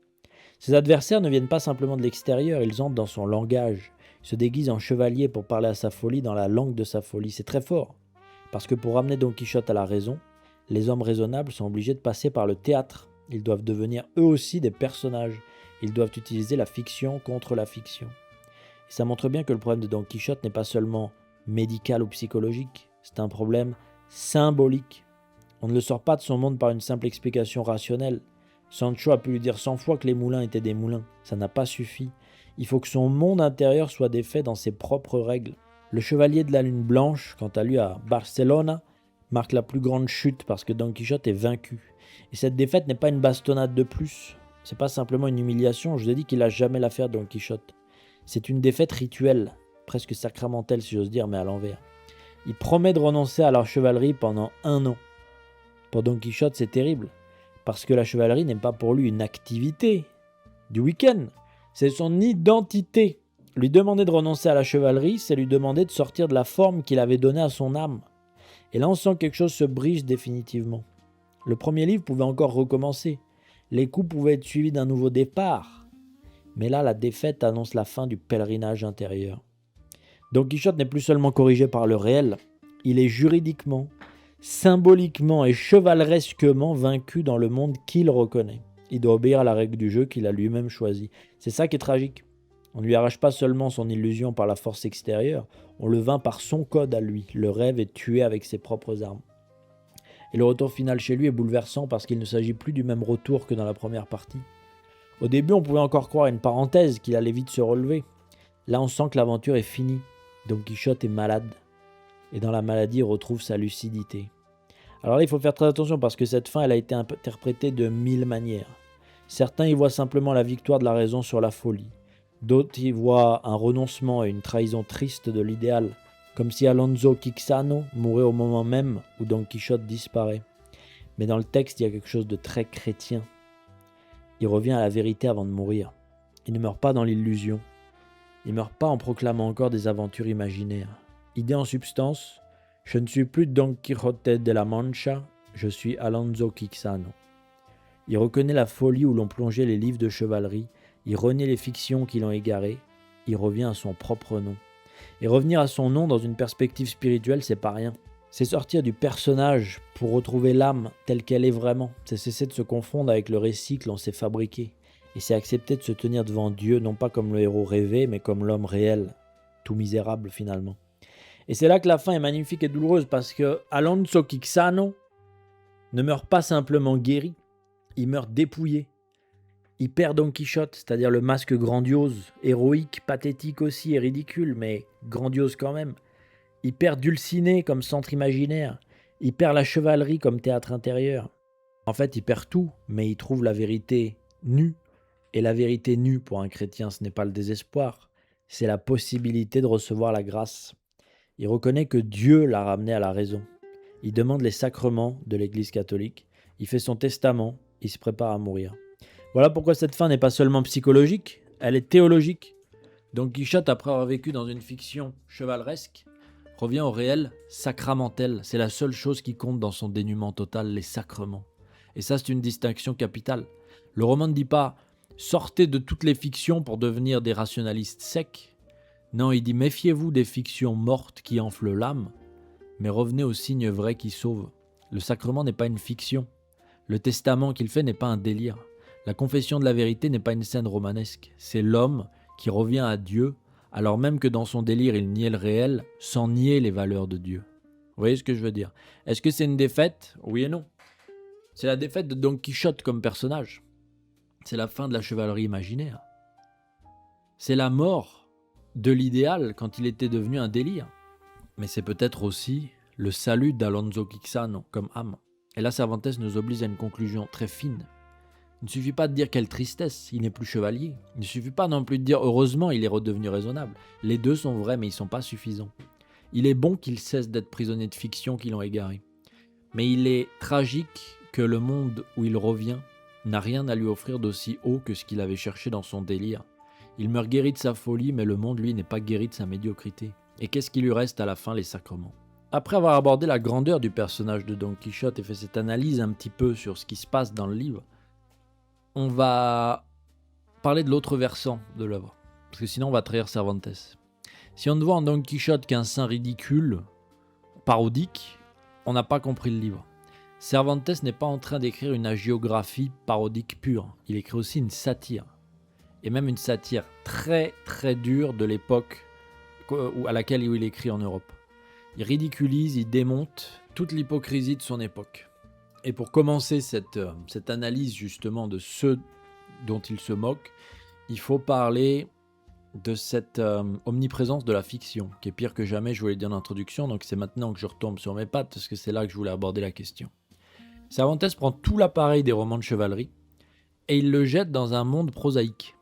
Ses adversaires ne viennent pas simplement de l'extérieur, ils entrent dans son langage. Ils se déguisent en chevalier pour parler à sa folie dans la langue de sa folie. C'est très fort, parce que pour ramener Don Quichotte à la raison, les hommes raisonnables sont obligés de passer par le théâtre. Ils doivent devenir eux aussi des personnages. Ils doivent utiliser la fiction contre la fiction. Et ça montre bien que le problème de Don Quichotte n'est pas seulement médical ou psychologique, c'est un problème symbolique. On ne le sort pas de son monde par une simple explication rationnelle. Sancho a pu lui dire 100 fois que les moulins étaient des moulins. Ça n'a pas suffi. Il faut que son monde intérieur soit défait dans ses propres règles. Le chevalier de la lune blanche, quant à lui à Barcelona, marque la plus grande chute parce que Don Quichotte est vaincu. Et cette défaite n'est pas une bastonnade de plus. C'est pas simplement une humiliation. Je vous ai dit qu'il n'a jamais l'affaire Don Quichotte. C'est une défaite rituelle, presque sacramentelle si j'ose dire, mais à l'envers. Il promet de renoncer à la chevalerie pendant 1 an. Pour Don Quichotte, c'est terrible, parce que la chevalerie n'est pas pour lui une activité du week-end, c'est son identité. Lui demander de renoncer à la chevalerie, c'est lui demander de sortir de la forme qu'il avait donnée à son âme. Et là, on sent que quelque chose se brise définitivement. Le premier livre pouvait encore recommencer. Les coups pouvaient être suivis d'un nouveau départ. Mais là, la défaite annonce la fin du pèlerinage intérieur. Don Quichotte n'est plus seulement corrigé par le réel, il est juridiquement, symboliquement et chevaleresquement vaincu dans le monde qu'il reconnaît. Il doit obéir à la règle du jeu qu'il a lui-même choisie. C'est ça qui est tragique. On ne lui arrache pas seulement son illusion par la force extérieure, on le vainc par son code à lui. Le rêve est tué avec ses propres armes. Et le retour final chez lui est bouleversant parce qu'il ne s'agit plus du même retour que dans la première partie. Au début, on pouvait encore croire à une parenthèse, qu'il allait vite se relever. Là, on sent que l'aventure est finie. Don Quichotte est malade. Et dans la maladie, il retrouve sa lucidité. Alors là, il faut faire très attention parce que cette fin, elle a été interprétée de 1000 manières. Certains y voient simplement la victoire de la raison sur la folie. D'autres y voient un renoncement et une trahison triste de l'idéal, comme si Alonso Quixano mourait au moment même où Don Quichotte disparaît. Mais dans le texte, il y a quelque chose de très chrétien. Il revient à la vérité avant de mourir. Il ne meurt pas dans l'illusion. Il ne meurt pas en proclamant encore des aventures imaginaires. Idée en substance, je ne suis plus Don Quijote de la Mancha, je suis Alonso Quixano. Il reconnaît la folie où l'on plongeait les livres de chevalerie, il renie les fictions qui l'ont égaré, il revient à son propre nom. Et revenir à son nom dans une perspective spirituelle, c'est pas rien. C'est sortir du personnage pour retrouver l'âme telle qu'elle est vraiment. C'est cesser de se confondre avec le récit que l'on s'est fabriqué. Et c'est accepter de se tenir devant Dieu, non pas comme le héros rêvé, mais comme l'homme réel, tout misérable finalement. Et c'est là que la fin est magnifique et douloureuse, parce que Alonso Quixano ne meurt pas simplement guéri, il meurt dépouillé. Il perd Don Quichotte, c'est-à-dire le masque grandiose, héroïque, pathétique aussi et ridicule, mais grandiose quand même. Il perd Dulcinée comme centre imaginaire, il perd la chevalerie comme théâtre intérieur. En fait, il perd tout, mais il trouve la vérité nue. Et la vérité nue pour un chrétien, ce n'est pas le désespoir, c'est la possibilité de recevoir la grâce. Il reconnaît que Dieu l'a ramené à la raison. Il demande les sacrements de l'Église catholique, il fait son testament, il se prépare à mourir. Voilà pourquoi cette fin n'est pas seulement psychologique, elle est théologique. Don Quichotte, après avoir vécu dans une fiction chevaleresque, revient au réel sacramentel. C'est la seule chose qui compte dans son dénuement total, les sacrements. Et ça, c'est une distinction capitale. Le roman ne dit pas « sortez de toutes les fictions pour devenir des rationalistes secs ». Non, il dit « méfiez-vous des fictions mortes qui enflent l'âme, mais revenez aux signes vrais qui sauvent ». Le sacrement n'est pas une fiction. Le testament qu'il fait n'est pas un délire. La confession de la vérité n'est pas une scène romanesque. C'est l'homme qui revient à Dieu, alors même que dans son délire, il niait le réel, sans nier les valeurs de Dieu. Vous voyez ce que je veux dire? Est-ce que c'est une défaite? Oui et non. C'est la défaite de Don Quichotte comme personnage. C'est la fin de la chevalerie imaginaire. C'est la mort de l'idéal quand il était devenu un délire. Mais c'est peut-être aussi le salut d'Alonso Quixano comme âme. Et là, Cervantes nous oblige à une conclusion très fine. Il ne suffit pas de dire quelle tristesse, il n'est plus chevalier. Il ne suffit pas non plus de dire heureusement, il est redevenu raisonnable. Les deux sont vrais, mais ils ne sont pas suffisants. Il est bon qu'il cesse d'être prisonnier de fiction qui l'ont égaré. Mais il est tragique que le monde où il revient n'a rien à lui offrir d'aussi haut que ce qu'il avait cherché dans son délire. Il meurt guéri de sa folie, mais le monde, lui, n'est pas guéri de sa médiocrité. Et qu'est-ce qui lui reste à la fin? Les sacrements. Après avoir abordé la grandeur du personnage de Don Quichotte et fait cette analyse un petit peu sur ce qui se passe dans le livre, on va parler de l'autre versant de l'œuvre, parce que sinon on va trahir Cervantes. Si on ne voit en Don Quichotte qu'un saint ridicule, parodique, on n'a pas compris le livre. Cervantes n'est pas en train d'écrire une hagiographie parodique pure, il écrit aussi une satire, et même une satire très très dure de l'époque à laquelle il écrit en Europe. Il ridiculise, il démonte toute l'hypocrisie de son époque. Et pour commencer cette analyse justement de ceux dont il se moque, il faut parler de cette omniprésence de la fiction, qui est pire que jamais, je voulais dire en introduction, donc c'est maintenant que je retombe sur mes pattes, parce que c'est là que je voulais aborder la question. Cervantes prend tout l'appareil des romans de chevalerie, et il le jette dans un monde prosaïque.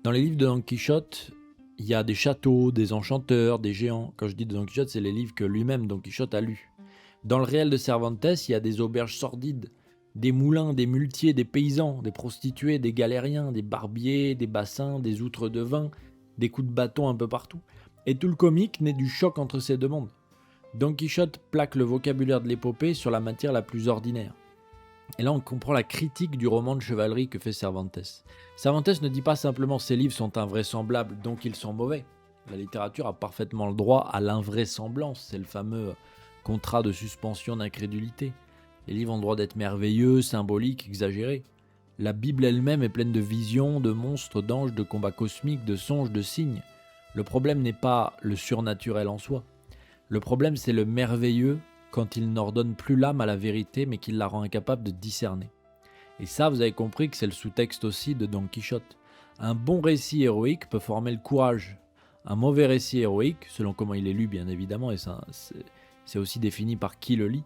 Dans les livres de Don Quichotte, il y a des châteaux, des enchanteurs, des géants. Quand je dis de Don Quichotte, c'est les livres que lui-même Don Quichotte a lus. Dans le réel de Cervantes, il y a des auberges sordides, des moulins, des muletiers, des paysans, des prostituées, des galériens, des barbiers, des bassins, des outres de vin, des coups de bâton un peu partout. Et tout le comique naît du choc entre ces deux mondes. Don Quichotte plaque le vocabulaire de l'épopée sur la matière la plus ordinaire. Et là, on comprend la critique du roman de chevalerie que fait Cervantes. Cervantes ne dit pas simplement « ces livres sont invraisemblables, donc ils sont mauvais ». La littérature a parfaitement le droit à l'invraisemblance, c'est le fameux contrat de suspension d'incrédulité. Les livres ont le droit d'être merveilleux, symboliques, exagérés. La Bible elle-même est pleine de visions, de monstres, d'anges, de combats cosmiques, de songes, de signes. Le problème n'est pas le surnaturel en soi. Le problème, c'est le merveilleux quand il n'ordonne plus l'âme à la vérité, mais qu'il la rend incapable de discerner. Et ça, vous avez compris que c'est le sous-texte aussi de Don Quichotte. Un bon récit héroïque peut former le courage. Un mauvais récit héroïque, selon comment il est lu bien évidemment, et ça, c'est aussi défini par qui le lit,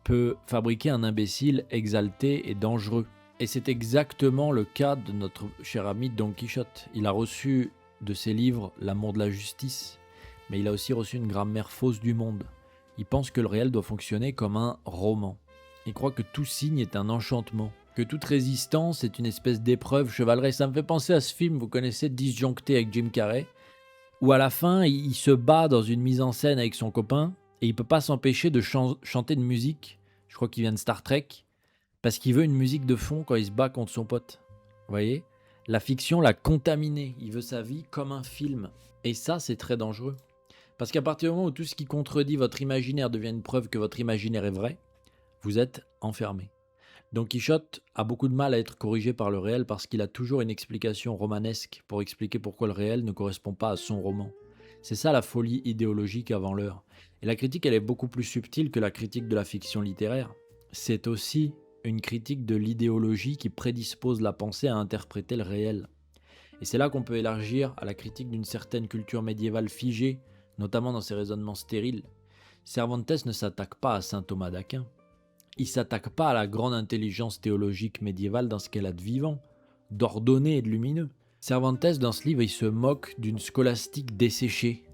peut fabriquer un imbécile exalté et dangereux. Et c'est exactement le cas de notre cher ami Don Quichotte. Il a reçu de ses livres l'amour de la justice, mais il a aussi reçu une grammaire fausse du monde. Il pense que le réel doit fonctionner comme un roman. Il croit que tout signe est un enchantement, que toute résistance est une espèce d'épreuve chevaleresque. Ça me fait penser à ce film, vous connaissez, Disjoncté avec Jim Carrey, où à la fin, il se bat dans une mise en scène avec son copain, et il peut pas s'empêcher de chanter une musique, je crois qu'il vient de Star Trek, parce qu'il veut une musique de fond quand il se bat contre son pote. Vous voyez ? La fiction l'a contaminé, il veut sa vie comme un film. Et ça, c'est très dangereux. Parce qu'à partir du moment où tout ce qui contredit votre imaginaire devient une preuve que votre imaginaire est vrai, vous êtes enfermé. Don Quichotte a beaucoup de mal à être corrigé par le réel parce qu'il a toujours une explication romanesque pour expliquer pourquoi le réel ne correspond pas à son roman. C'est ça la folie idéologique avant l'heure. Et la critique, elle est beaucoup plus subtile que la critique de la fiction littéraire. C'est aussi une critique de l'idéologie qui prédispose la pensée à interpréter le réel. Et c'est là qu'on peut élargir à la critique d'une certaine culture médiévale figée, notamment dans ses raisonnements stériles. Cervantes ne s'attaque pas à saint Thomas d'Aquin. Il ne s'attaque pas à la grande intelligence théologique médiévale dans ce qu'elle a de vivant, d'ordonné et de lumineux. Cervantes, dans ce livre, il se moque d'une scolastique desséchée.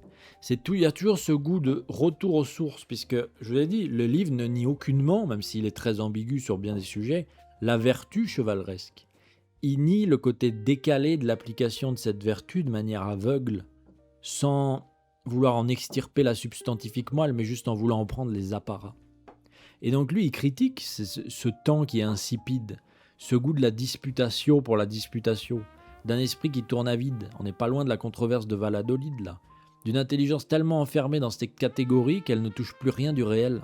Il y a toujours ce goût de retour aux sources, puisque, je vous l'ai dit, le livre ne nie aucunement, même s'il est très ambigu sur bien des sujets, la vertu chevaleresque. Il nie le côté décalé de l'application de cette vertu de manière aveugle, sans vouloir en extirper la substantifique moelle, mais juste en voulant en prendre les apparats. Et donc lui, il critique ce temps qui est insipide, ce goût de la disputatio pour la disputatio, d'un esprit qui tourne à vide. On n'est pas loin de la controverse de Valladolid, là. D'une intelligence tellement enfermée dans cette catégorie qu'elle ne touche plus rien du réel.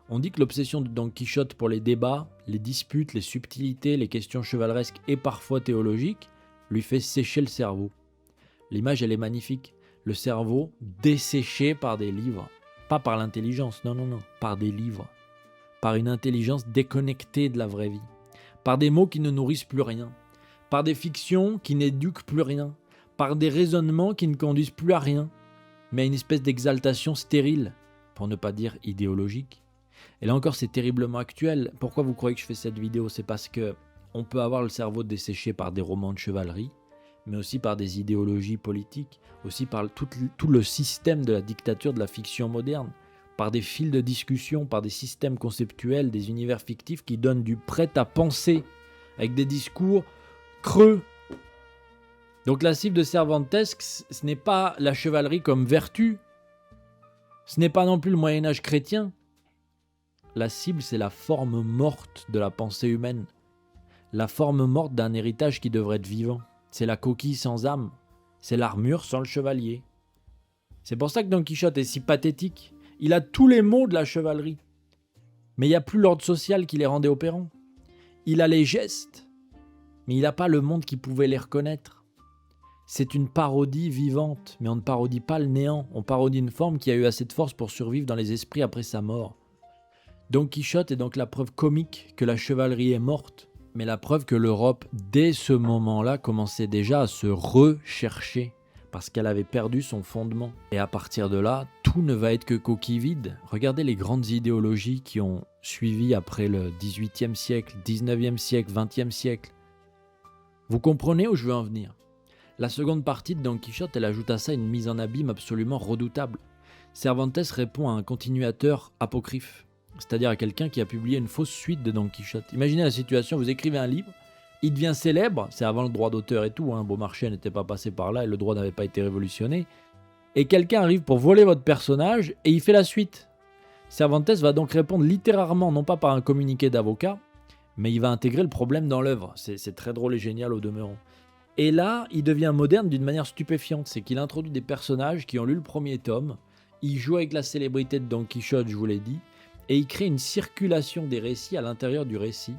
On dit que l'obsession de Don Quichotte pour les débats, les disputes, les subtilités, les questions chevaleresques et parfois théologiques lui fait sécher le cerveau. L'image, elle est magnifique. Le cerveau desséché par des livres. Pas par l'intelligence, non, par des livres. Par une intelligence déconnectée de la vraie vie. Par des mots qui ne nourrissent plus rien. Par des fictions qui n'éduquent plus rien. Par des raisonnements qui ne conduisent plus à rien, mais à une espèce d'exaltation stérile, pour ne pas dire idéologique. Et là encore, c'est terriblement actuel. Pourquoi vous croyez que je fais cette vidéo ? C'est parce que on peut avoir le cerveau desséché par des romans de chevalerie, mais aussi par des idéologies politiques, aussi par tout le système de la dictature de la fiction moderne, par des fils de discussion, par des systèmes conceptuels, des univers fictifs qui donnent du prêt à penser, avec des discours creux. Donc la cible de Cervantes, ce n'est pas la chevalerie comme vertu, ce n'est pas non plus le Moyen-Âge chrétien. La cible, c'est la forme morte de la pensée humaine, la forme morte d'un héritage qui devrait être vivant. C'est la coquille sans âme, c'est l'armure sans le chevalier. C'est pour ça que Don Quichotte est si pathétique. Il a tous les mots de la chevalerie, mais il n'y a plus l'ordre social qui les rendait opérants. Il a les gestes, mais il n'a pas le monde qui pouvait les reconnaître. C'est une parodie vivante, mais on ne parodie pas le néant, on parodie une forme qui a eu assez de force pour survivre dans les esprits après sa mort. Don Quichotte est donc la preuve comique que la chevalerie est morte, mais la preuve que l'Europe, dès ce moment-là, commençait déjà à se rechercher, parce qu'elle avait perdu son fondement. Et à partir de là, tout ne va être que coquille vide. Regardez les grandes idéologies qui ont suivi après le XVIIIe siècle, XIXe siècle, XXe siècle. Vous comprenez où je veux en venir ? La seconde partie de Don Quichotte, elle ajoute à ça une mise en abîme absolument redoutable. Cervantes répond à un continuateur apocryphe, c'est-à-dire à quelqu'un qui a publié une fausse suite de Don Quichotte. Imaginez la situation, vous écrivez un livre, il devient célèbre, c'est avant le droit d'auteur et tout, Beaumarchais n'était pas passé par là et le droit n'avait pas été révolutionné, et quelqu'un arrive pour voler votre personnage et il fait la suite. Cervantes va donc répondre littérairement, non pas par un communiqué d'avocat, mais il va intégrer le problème dans l'œuvre. C'est très drôle et génial au demeurant. Et là, il devient moderne d'une manière stupéfiante, c'est qu'il introduit des personnages qui ont lu le premier tome, il joue avec la célébrité de Don Quichotte, je vous l'ai dit, et il crée une circulation des récits à l'intérieur du récit.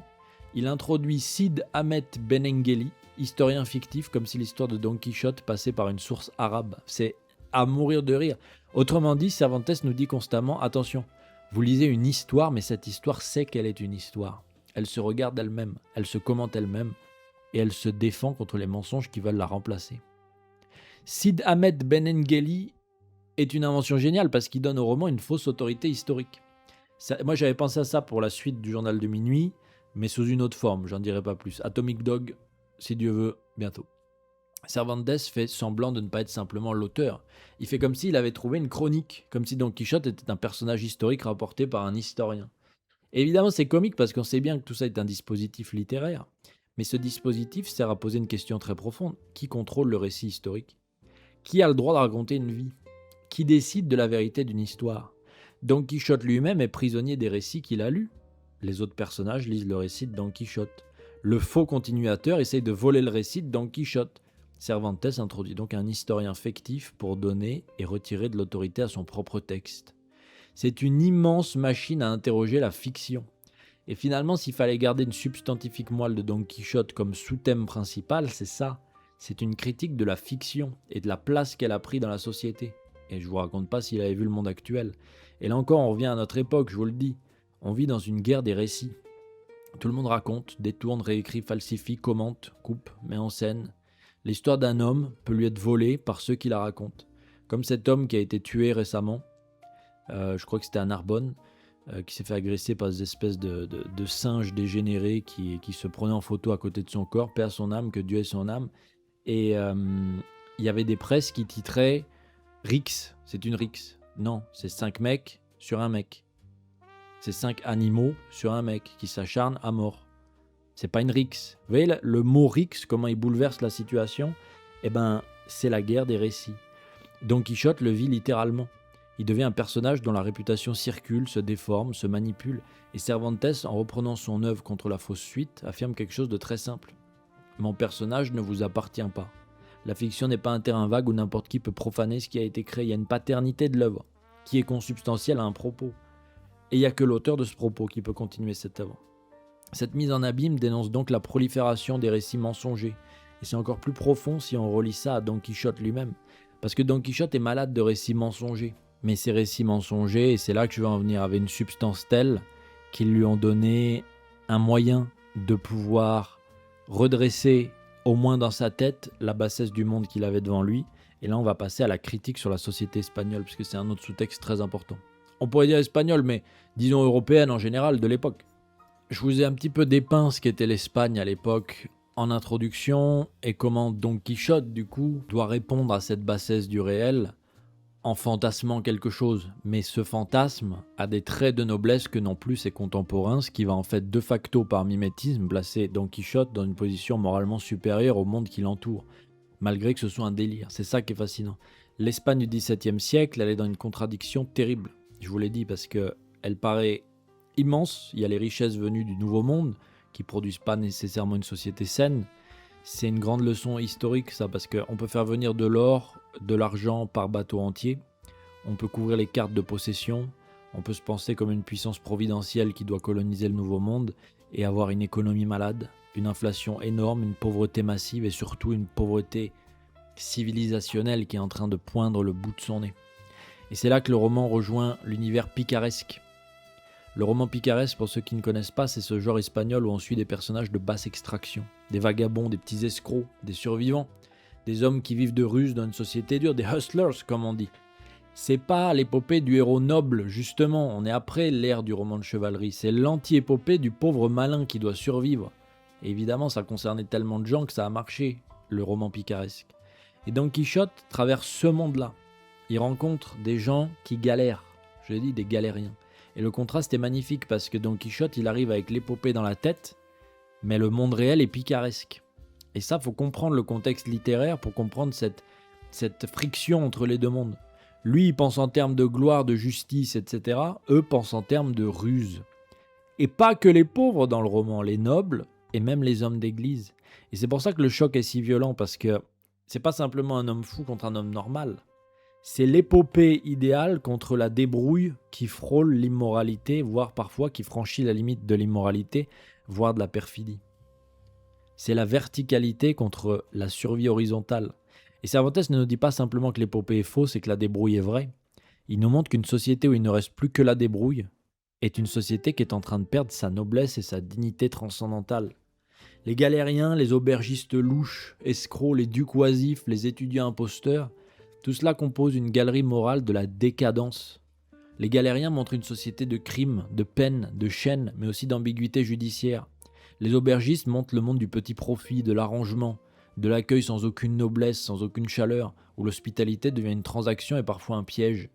il introduit Cid Ahmed Benengeli, historien fictif, comme si l'histoire de Don Quichotte passait par une source arabe. C'est à mourir de rire. Autrement dit, Cervantes nous dit constamment, attention, vous lisez une histoire, mais cette histoire sait qu'elle est une histoire. Elle se regarde elle-même, elle se commente elle-même, et elle se défend contre les mensonges qui veulent la remplacer. Cid Ahmed Benengeli est une invention géniale parce qu'il donne au roman une fausse autorité historique. Moi, j'avais pensé à ça pour la suite du Journal de minuit, mais sous une autre forme, j'en dirai pas plus. Atomic Dog, si Dieu veut, bientôt. Cervantes fait semblant de ne pas être simplement l'auteur. Il fait comme s'il avait trouvé une chronique, comme si Don Quichotte était un personnage historique rapporté par un historien. Et évidemment, c'est comique parce qu'on sait bien que tout ça est un dispositif littéraire. Mais ce dispositif sert à poser une question très profonde. Qui contrôle le récit historique ? Qui a le droit de raconter une vie ? Qui décide de la vérité d'une histoire ? Don Quichotte lui-même est prisonnier des récits qu'il a lus. Les autres personnages lisent le récit de Don Quichotte. Le faux continuateur essaye de voler le récit de Don Quichotte. Cervantes introduit donc un historien fictif pour donner et retirer de l'autorité à son propre texte. C'est une immense machine à interroger la fiction. Et finalement, s'il fallait garder une substantifique moelle de Don Quichotte comme sous-thème principal, c'est ça. C'est une critique de la fiction et de la place qu'elle a pris dans la société. Et je vous raconte pas s'il avait vu le monde actuel. Et là encore, on revient à notre époque, je vous le dis. On vit dans une guerre des récits. Tout le monde raconte, détourne, réécrit, falsifie, commente, coupe, met en scène. L'histoire d'un homme peut lui être volée par ceux qui la racontent. Comme cet homme qui a été tué récemment, je crois que c'était à Narbonne, qui s'est fait agresser par des espèces de singes dégénérés qui se prenaient en photo à côté de son corps, paix à son âme, que Dieu ait son âme. Et il y avait des presses qui titraient « Rix, c'est une Rix ». Non, c'est 5 mecs sur un mec. C'est 5 animaux sur un mec qui s'acharnent à mort. C'est pas une rixe. Vous voyez le mot rixe, comment il bouleverse la situation ? Eh ben, c'est la guerre des récits. Don Quichotte le vit littéralement. Il devient un personnage dont la réputation circule, se déforme, se manipule. Et Cervantes, en reprenant son œuvre contre la fausse suite, affirme quelque chose de très simple. Mon personnage ne vous appartient pas. La fiction n'est pas un terrain vague où n'importe qui peut profaner ce qui a été créé. Il y a une paternité de l'œuvre qui est consubstantielle à un propos. Et il n'y a que l'auteur de ce propos qui peut continuer cette œuvre. Cette mise en abîme dénonce donc la prolifération des récits mensongers. Et c'est encore plus profond si on relie ça à Don Quichotte lui-même. Parce que Don Quichotte est malade de récits mensongers. Mais ces récits mensongers, et c'est là que je veux en venir, avaient une substance telle qu'ils lui ont donné un moyen de pouvoir redresser, au moins dans sa tête, la bassesse du monde qu'il avait devant lui. Et là, on va passer à la critique sur la société espagnole, puisque c'est un autre sous-texte très important. On pourrait dire espagnole, mais disons européenne en général, de l'époque. Je vous ai un petit peu dépeint ce qu'était l'Espagne à l'époque en introduction et comment Don Quichotte, du coup, doit répondre à cette bassesse du réel en fantasmant quelque chose. Mais ce fantasme a des traits de noblesse que n'ont plus ses contemporains, ce qui va en fait de facto par mimétisme placer Don Quichotte dans une position moralement supérieure au monde qui l'entoure, malgré que ce soit un délire. C'est ça qui est fascinant. L'Espagne du XVIIe siècle, elle est dans une contradiction terrible. Je vous l'ai dit parce qu'elle paraît immense. Il y a les richesses venues du Nouveau Monde qui ne produisent pas nécessairement une société saine. C'est une grande leçon historique ça, parce qu'on peut faire venir de l'or, de l'argent par bateau entier. On peut couvrir les cartes de possession. On peut se penser comme une puissance providentielle qui doit coloniser le Nouveau Monde et avoir une économie malade, une inflation énorme, une pauvreté massive et surtout une pauvreté civilisationnelle qui est en train de poindre le bout de son nez. Et c'est là que le roman rejoint l'univers picaresque. Le roman picaresque, pour ceux qui ne connaissent pas, c'est ce genre espagnol où on suit des personnages de basse extraction, des vagabonds, des petits escrocs, des survivants, des hommes qui vivent de ruse dans une société dure, des hustlers comme on dit. C'est pas l'épopée du héros noble, justement, on est après l'ère du roman de chevalerie, c'est l'anti-épopée du pauvre malin qui doit survivre. Et évidemment, ça concernait tellement de gens que ça a marché, le roman picaresque. Et Don Quichotte traverse ce monde-là. Il rencontre des gens qui galèrent, je l'ai dit, des galériens. Et le contraste est magnifique parce que Don Quichotte, il arrive avec l'épopée dans la tête, mais le monde réel est picaresque. Et ça, faut comprendre le contexte littéraire pour comprendre cette friction entre les deux mondes. Lui, il pense en termes de gloire, de justice, etc. Eux pensent en termes de ruse. Et pas que les pauvres dans le roman, les nobles et même les hommes d'église. Et c'est pour ça que le choc est si violent, parce que c'est pas simplement un homme fou contre un homme normal. C'est l'épopée idéale contre la débrouille qui frôle l'immoralité, voire parfois qui franchit la limite de l'immoralité. voire de la perfidie. C'est la verticalité contre la survie horizontale. Et Cervantes ne nous dit pas simplement que l'épopée est fausse et que la débrouille est vraie. Il nous montre qu'une société où il ne reste plus que la débrouille est une société qui est en train de perdre sa noblesse et sa dignité transcendantale. Les galériens, les aubergistes louches, escrocs, les ducs oisifs, les étudiants imposteurs, tout cela compose une galerie morale de la décadence. Les galériens montrent une société de crimes, de peines, de chaînes, mais aussi d'ambiguïté judiciaire. Les aubergistes montrent le monde du petit profit, de l'arrangement, de l'accueil sans aucune noblesse, sans aucune chaleur, où l'hospitalité devient une transaction et parfois un piège.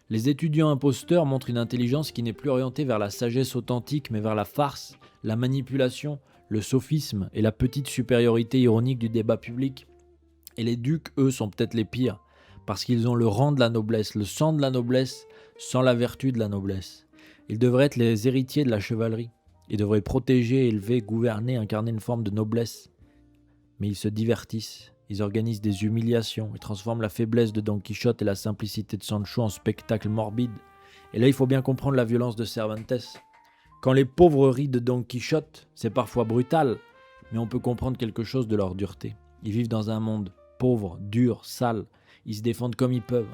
Les étudiants imposteurs montrent une intelligence qui n'est plus orientée vers la sagesse authentique, mais vers la farce, la manipulation, le sophisme et la petite supériorité ironique du débat public. Et les ducs, eux, sont peut-être les pires, parce qu'ils ont le rang de la noblesse, le sang de la noblesse, sans la vertu de la noblesse. Ils devraient être les héritiers de la chevalerie. Ils devraient protéger, élever, gouverner, incarner une forme de noblesse. Mais ils se divertissent, ils organisent des humiliations, ils transforment la faiblesse de Don Quichotte et la simplicité de Sancho en spectacle morbide. Et là, il faut bien comprendre la violence de Cervantes. Quand les pauvres rient de Don Quichotte, c'est parfois brutal, mais on peut comprendre quelque chose de leur dureté. Ils vivent dans un monde pauvre, dur, sale, ils se défendent comme ils peuvent.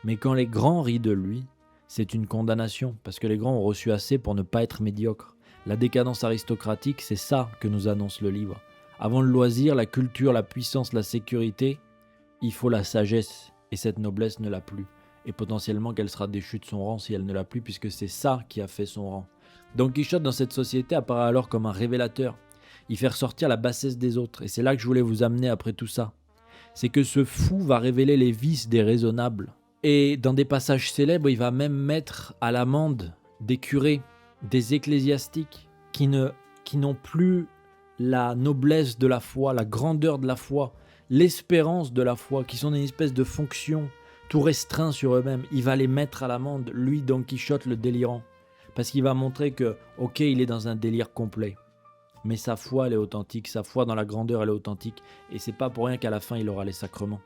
Mais quand les grands rient de lui, c'est une condamnation, parce que les grands ont reçu assez pour ne pas être médiocres. La décadence aristocratique, c'est ça que nous annonce le livre. Avant le loisir, la culture, la puissance, la sécurité, il faut la sagesse, et cette noblesse ne l'a plus. Et potentiellement qu'elle sera déchue de son rang si elle ne l'a plus, puisque c'est ça qui a fait son rang. Don Quichotte dans cette société apparaît alors comme un révélateur. Il fait ressortir la bassesse des autres, et c'est là que je voulais vous amener après tout ça. C'est que ce fou va révéler les vices des raisonnables. Et dans des passages célèbres, il va même mettre à l'amende des curés, des ecclésiastiques qui n'ont plus la noblesse de la foi, la grandeur de la foi, l'espérance de la foi, qui sont une espèce de fonction tout restreint sur eux-mêmes. Il va les mettre à l'amende, lui, Don Quichotte, le délirant. Parce qu'il va montrer que, ok, il est dans un délire complet, mais sa foi, elle est authentique, sa foi dans la grandeur, elle est authentique, et c'est pas pour rien qu'à la fin, il aura les sacrements.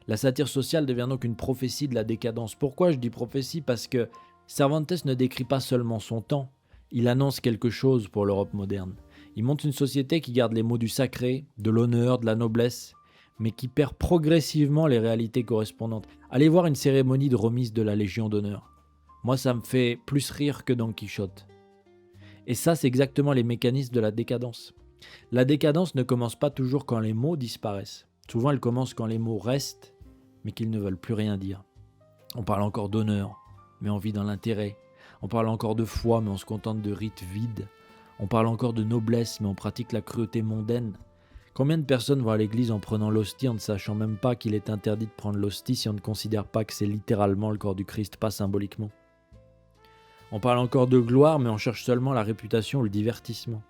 La satire sociale devient donc une prophétie de la décadence. Pourquoi je dis prophétie ? Parce que Cervantes ne décrit pas seulement son temps, il annonce quelque chose pour l'Europe moderne. Il montre une société qui garde les mots du sacré, de l'honneur, de la noblesse, mais qui perd progressivement les réalités correspondantes. Allez voir une cérémonie de remise de la Légion d'honneur. Moi, ça me fait plus rire que Don Quichotte. Et ça, c'est exactement les mécanismes de la décadence. La décadence ne commence pas toujours quand les mots disparaissent. Souvent, elle commence quand les mots restent, mais qu'ils ne veulent plus rien dire. On parle encore d'honneur, mais on vit dans l'intérêt. On parle encore de foi, mais on se contente de rites vides. On parle encore de noblesse, mais on pratique la cruauté mondaine. Combien de personnes vont à l'église en prenant l'hostie en ne sachant même pas qu'il est interdit de prendre l'hostie si on ne considère pas que c'est littéralement le corps du Christ, pas symboliquement. On parle encore de gloire, mais on cherche seulement la réputation ou le divertissement.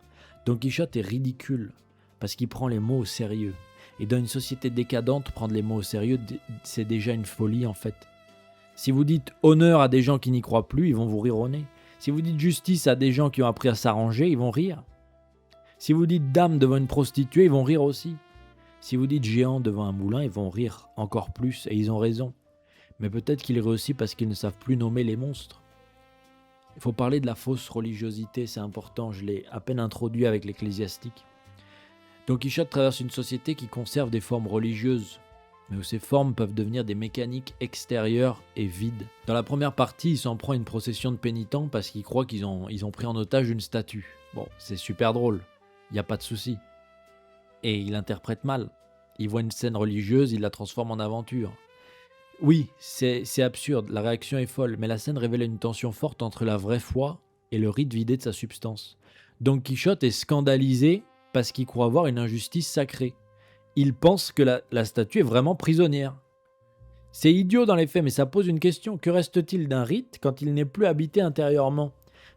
Don Quichotte est ridicule, parce qu'il prend les mots au sérieux. Et dans une société décadente, prendre les mots au sérieux, c'est déjà une folie en fait. Si vous dites honneur à des gens qui n'y croient plus, ils vont vous rire au nez. Si vous dites justice à des gens qui ont appris à s'arranger, ils vont rire. Si vous dites dame devant une prostituée, ils vont rire aussi. Si vous dites géant devant un moulin, ils vont rire encore plus, et ils ont raison. Mais peut-être qu'ils rient aussi parce qu'ils ne savent plus nommer les monstres. Il faut parler de la fausse religiosité, c'est important, je l'ai à peine introduit avec l'ecclésiastique. Don Quichotte traverse une société qui conserve des formes religieuses, mais où ces formes peuvent devenir des mécaniques extérieures et vides. Dans la première partie, il s'en prend à une procession de pénitents parce qu'il croit qu'ils ont pris en otage une statue. Bon, c'est super drôle, il n'y a pas de souci. Et il interprète mal. Il voit une scène religieuse, il la transforme en aventure. Oui, c'est absurde, la réaction est folle, mais la scène révèle une tension forte entre la vraie foi et le rite vidé de sa substance. Don Quichotte est scandalisé parce qu'il croit voir une injustice sacrée. Il pense que la statue est vraiment prisonnière. C'est idiot dans les faits, mais ça pose une question. Que reste-t-il d'un rite quand il n'est plus habité intérieurement ?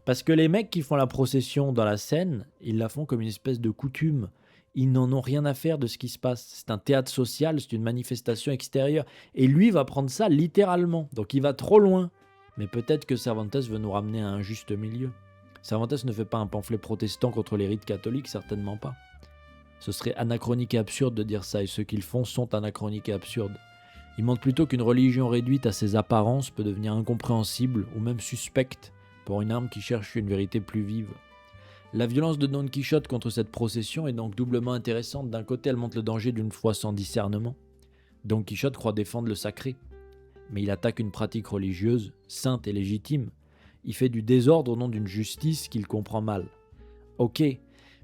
Parce que les mecs qui font la procession dans la scène, ils la font comme une espèce de coutume. Ils n'en ont rien à faire de ce qui se passe. C'est un théâtre social, c'est une manifestation extérieure. Et lui va prendre ça littéralement. Donc il va trop loin. Mais peut-être que Cervantes veut nous ramener à un juste milieu. Cervantes ne fait pas un pamphlet protestant contre les rites catholiques, certainement pas. Ce serait anachronique et absurde de dire ça, et ceux qui le font sont anachroniques et absurdes. Il montre plutôt qu'une religion réduite à ses apparences peut devenir incompréhensible ou même suspecte pour une âme qui cherche une vérité plus vive. La violence de Don Quichotte contre cette procession est donc doublement intéressante. D'un côté, elle montre le danger d'une foi sans discernement. Don Quichotte croit défendre le sacré, mais il attaque une pratique religieuse, sainte et légitime. Il fait du désordre au nom d'une justice qu'il comprend mal. Ok,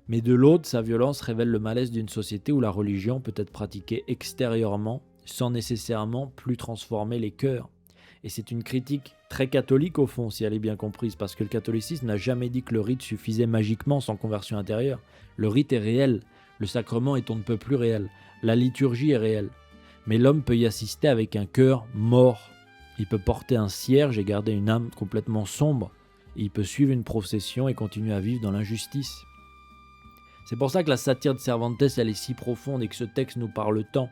mais de l'autre, sa violence révèle le malaise d'une société où la religion peut être pratiquée extérieurement, sans nécessairement plus transformer les cœurs. Et c'est une critique très catholique au fond, si elle est bien comprise, parce que le catholicisme n'a jamais dit que le rite suffisait magiquement sans conversion intérieure. Le rite est réel, le sacrement est on ne peut plus réel, la liturgie est réelle. Mais l'homme peut y assister avec un cœur mort. Il peut porter un cierge et garder une âme complètement sombre. Et il peut suivre une procession et continuer à vivre dans l'injustice. C'est pour ça que la satire de Cervantes, elle est si profonde et que ce texte nous parle tant.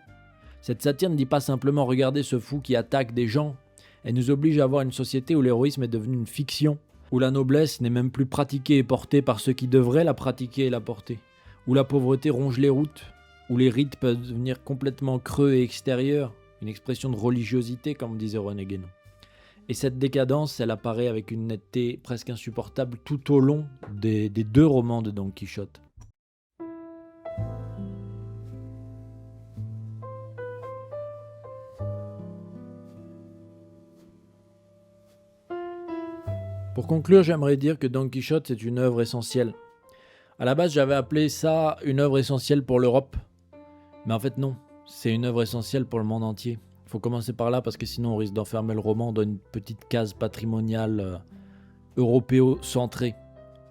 Cette satire ne dit pas simplement « regardez ce fou qui attaque des gens ». Elle nous oblige à avoir une société où l'héroïsme est devenu une fiction, où la noblesse n'est même plus pratiquée et portée par ceux qui devraient la pratiquer et la porter, où la pauvreté ronge les routes, où les rites peuvent devenir complètement creux et extérieurs, une expression de religiosité comme disait René Guénon. Et cette décadence, elle apparaît avec une netteté presque insupportable tout au long des deux romans de Don Quichotte. Pour conclure, j'aimerais dire que Don Quichotte est une œuvre essentielle. À la base, j'avais appelé ça une œuvre essentielle pour l'Europe. Mais en fait non, c'est une œuvre essentielle pour le monde entier. Il faut commencer par là parce que sinon on risque d'enfermer le roman dans une petite case patrimoniale européo-centrée,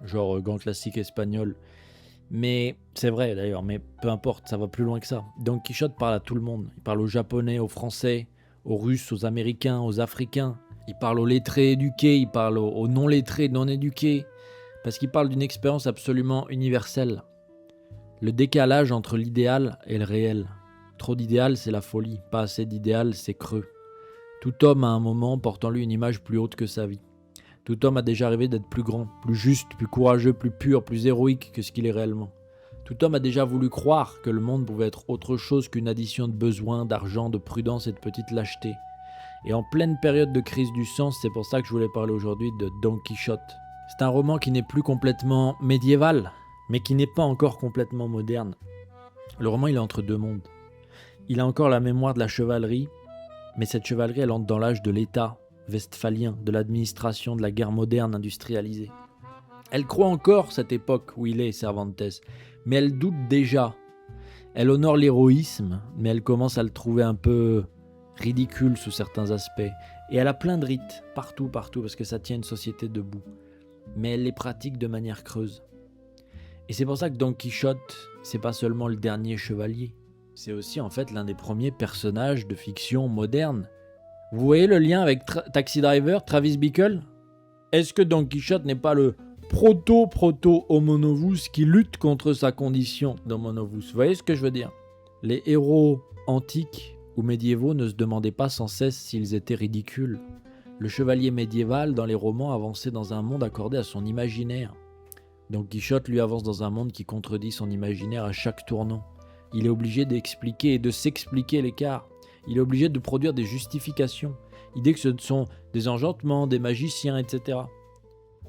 genre grand classique espagnol. Mais c'est vrai d'ailleurs, mais peu importe, ça va plus loin que ça. Don Quichotte parle à tout le monde. Il parle aux Japonais, aux Français, aux Russes, aux Américains, aux Africains. Il parle aux lettrés éduqués, il parle aux non-lettrés non éduqués. Parce qu'il parle d'une expérience absolument universelle. Le décalage entre l'idéal et le réel. Trop d'idéal, c'est la folie. Pas assez d'idéal, c'est creux. Tout homme a un moment porte en lui une image plus haute que sa vie. Tout homme a déjà rêvé d'être plus grand, plus juste, plus courageux, plus pur, plus héroïque que ce qu'il est réellement. Tout homme a déjà voulu croire que le monde pouvait être autre chose qu'une addition de besoins, d'argent, de prudence et de petite lâcheté. Et en pleine période de crise du sens, c'est pour ça que je voulais parler aujourd'hui de Don Quichotte. C'est un roman qui n'est plus complètement médiéval, mais qui n'est pas encore complètement moderne. Le roman, il est entre deux mondes. Il a encore la mémoire de la chevalerie, mais cette chevalerie, elle entre dans l'âge de l'État westphalien, de l'administration, de la guerre moderne industrialisée. Elle croit encore cette époque où il est, Cervantes, mais elle doute déjà. Elle honore l'héroïsme, mais elle commence à le trouver un peu ridicule sous certains aspects. Et elle a plein de rites, partout, parce que ça tient une société debout. Mais elle les pratique de manière creuse. Et c'est pour ça que Don Quichotte, c'est pas seulement le dernier chevalier. C'est aussi en fait l'un des premiers personnages de fiction moderne. Vous voyez le lien avec Taxi Driver, Travis Bickle ? Est-ce que Don Quichotte n'est pas le proto-homo novus qui lutte contre sa condition d'homo novus ? Vous voyez ce que je veux dire ? Les héros antiques ou médiévaux ne se demandaient pas sans cesse s'ils étaient ridicules. Le chevalier médiéval, dans les romans, avançait dans un monde accordé à son imaginaire. Don Quichotte, lui, avance dans un monde qui contredit son imaginaire à chaque tournant. Il est obligé d'expliquer et de s'expliquer l'écart. Il est obligé de produire des justifications. Il dit que ce sont des enchantements, des magiciens, etc.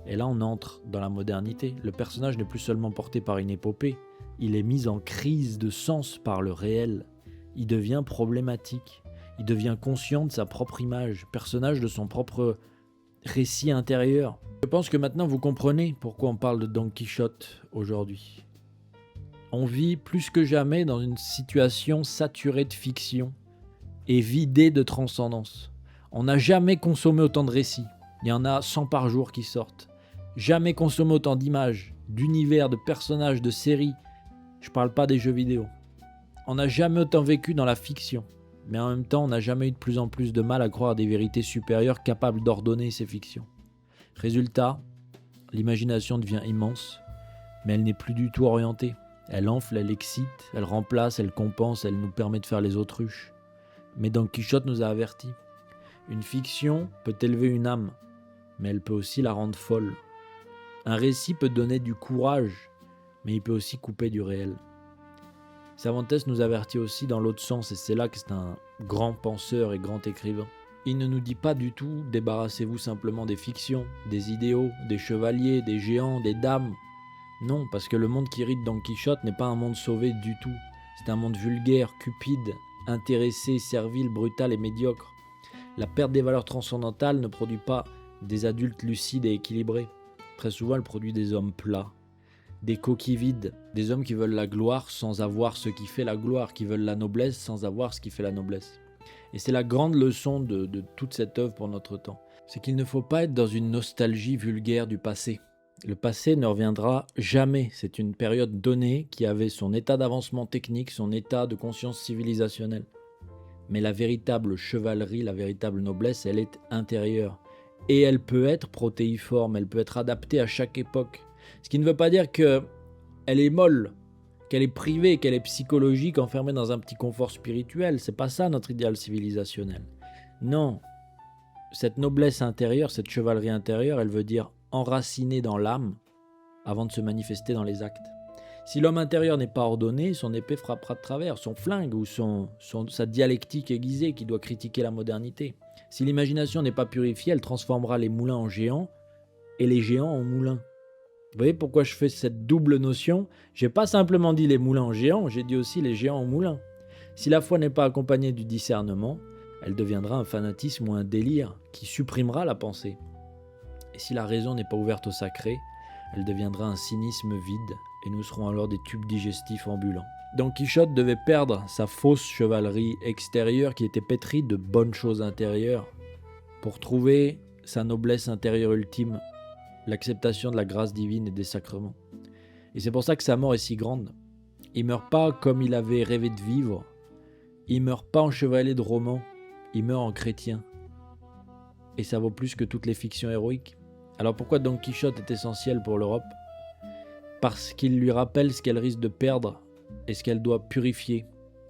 Et là, on entre dans la modernité. Le personnage n'est plus seulement porté par une épopée. Il est mis en crise de sens par le réel. Il devient problématique. Il devient conscient de sa propre image, personnage de son propre récit intérieur. Je pense que maintenant vous comprenez pourquoi on parle de Don Quichotte aujourd'hui. On vit plus que jamais dans une situation saturée de fiction et vidée de transcendance. On n'a jamais consommé autant de récits. Il y en a 100 par jour qui sortent. Jamais consommé autant d'images, d'univers, de personnages, de séries. Je parle pas des jeux vidéo. On n'a jamais autant vécu dans la fiction. Mais en même temps, on n'a jamais eu de plus en plus de mal à croire à des vérités supérieures capables d'ordonner ces fictions. Résultat, l'imagination devient immense, mais elle n'est plus du tout orientée. Elle enfle, elle excite, elle remplace, elle compense, elle nous permet de faire les autruches. Mais Don Quichotte nous a avertis. Une fiction peut élever une âme, mais elle peut aussi la rendre folle. Un récit peut donner du courage, mais il peut aussi couper du réel. Cervantes nous avertit aussi dans l'autre sens, et c'est là que c'est un grand penseur et grand écrivain. Il ne nous dit pas du tout « débarrassez-vous simplement des fictions, des idéaux, des chevaliers, des géants, des dames », Non, parce que le monde qu'irrite Don Quichotte n'est pas un monde sauvé du tout. C'est un monde vulgaire, cupide, intéressé, servile, brutal et médiocre. La perte des valeurs transcendantales ne produit pas des adultes lucides et équilibrés. Très souvent, elle produit des hommes plats, des coquilles vides, des hommes qui veulent la gloire sans avoir ce qui fait la gloire, qui veulent la noblesse sans avoir ce qui fait la noblesse. Et c'est la grande leçon de toute cette œuvre pour notre temps. C'est qu'il ne faut pas être dans une nostalgie vulgaire du passé. Le passé ne reviendra jamais. C'est une période donnée qui avait son état d'avancement technique, son état de conscience civilisationnelle. Mais la véritable chevalerie, la véritable noblesse, elle est intérieure. Et elle peut être protéiforme, elle peut être adaptée à chaque époque. Ce qui ne veut pas dire qu'elle est molle, qu'elle est privée, qu'elle est psychologique, enfermée dans un petit confort spirituel. C'est pas ça notre idéal civilisationnel. Non, cette noblesse intérieure, cette chevalerie intérieure, elle veut dire enracinée dans l'âme avant de se manifester dans les actes. Si l'homme intérieur n'est pas ordonné, son épée frappera de travers, son flingue ou sa dialectique aiguisée qui doit critiquer la modernité. Si l'imagination n'est pas purifiée, elle transformera les moulins en géants et les géants en moulins. Vous voyez pourquoi je fais cette double notion? J'ai pas simplement dit les moulins en géants, j'ai dit aussi les géants en moulins. Si la foi n'est pas accompagnée du discernement, elle deviendra un fanatisme ou un délire qui supprimera la pensée. Et si la raison n'est pas ouverte au sacré, elle deviendra un cynisme vide et nous serons alors des tubes digestifs ambulants. Don Quichotte devait perdre sa fausse chevalerie extérieure qui était pétrie de bonnes choses intérieures pour trouver sa noblesse intérieure ultime, l'acceptation de la grâce divine et des sacrements. Et c'est pour ça que sa mort est si grande. Il meurt pas comme il avait rêvé de vivre, il meurt pas en chevalier de roman, il meurt en chrétien. Et ça vaut plus que toutes les fictions héroïques. Alors pourquoi Don Quichotte est essentiel pour l'Europe? Parce qu'il lui rappelle ce qu'elle risque de perdre et ce qu'elle doit purifier.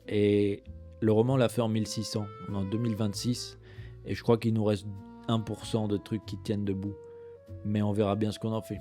Et le roman l'a fait en 1600, on est en 2026, et je crois qu'il nous reste 1% de trucs qui tiennent debout. Mais on verra bien ce qu'on en fait.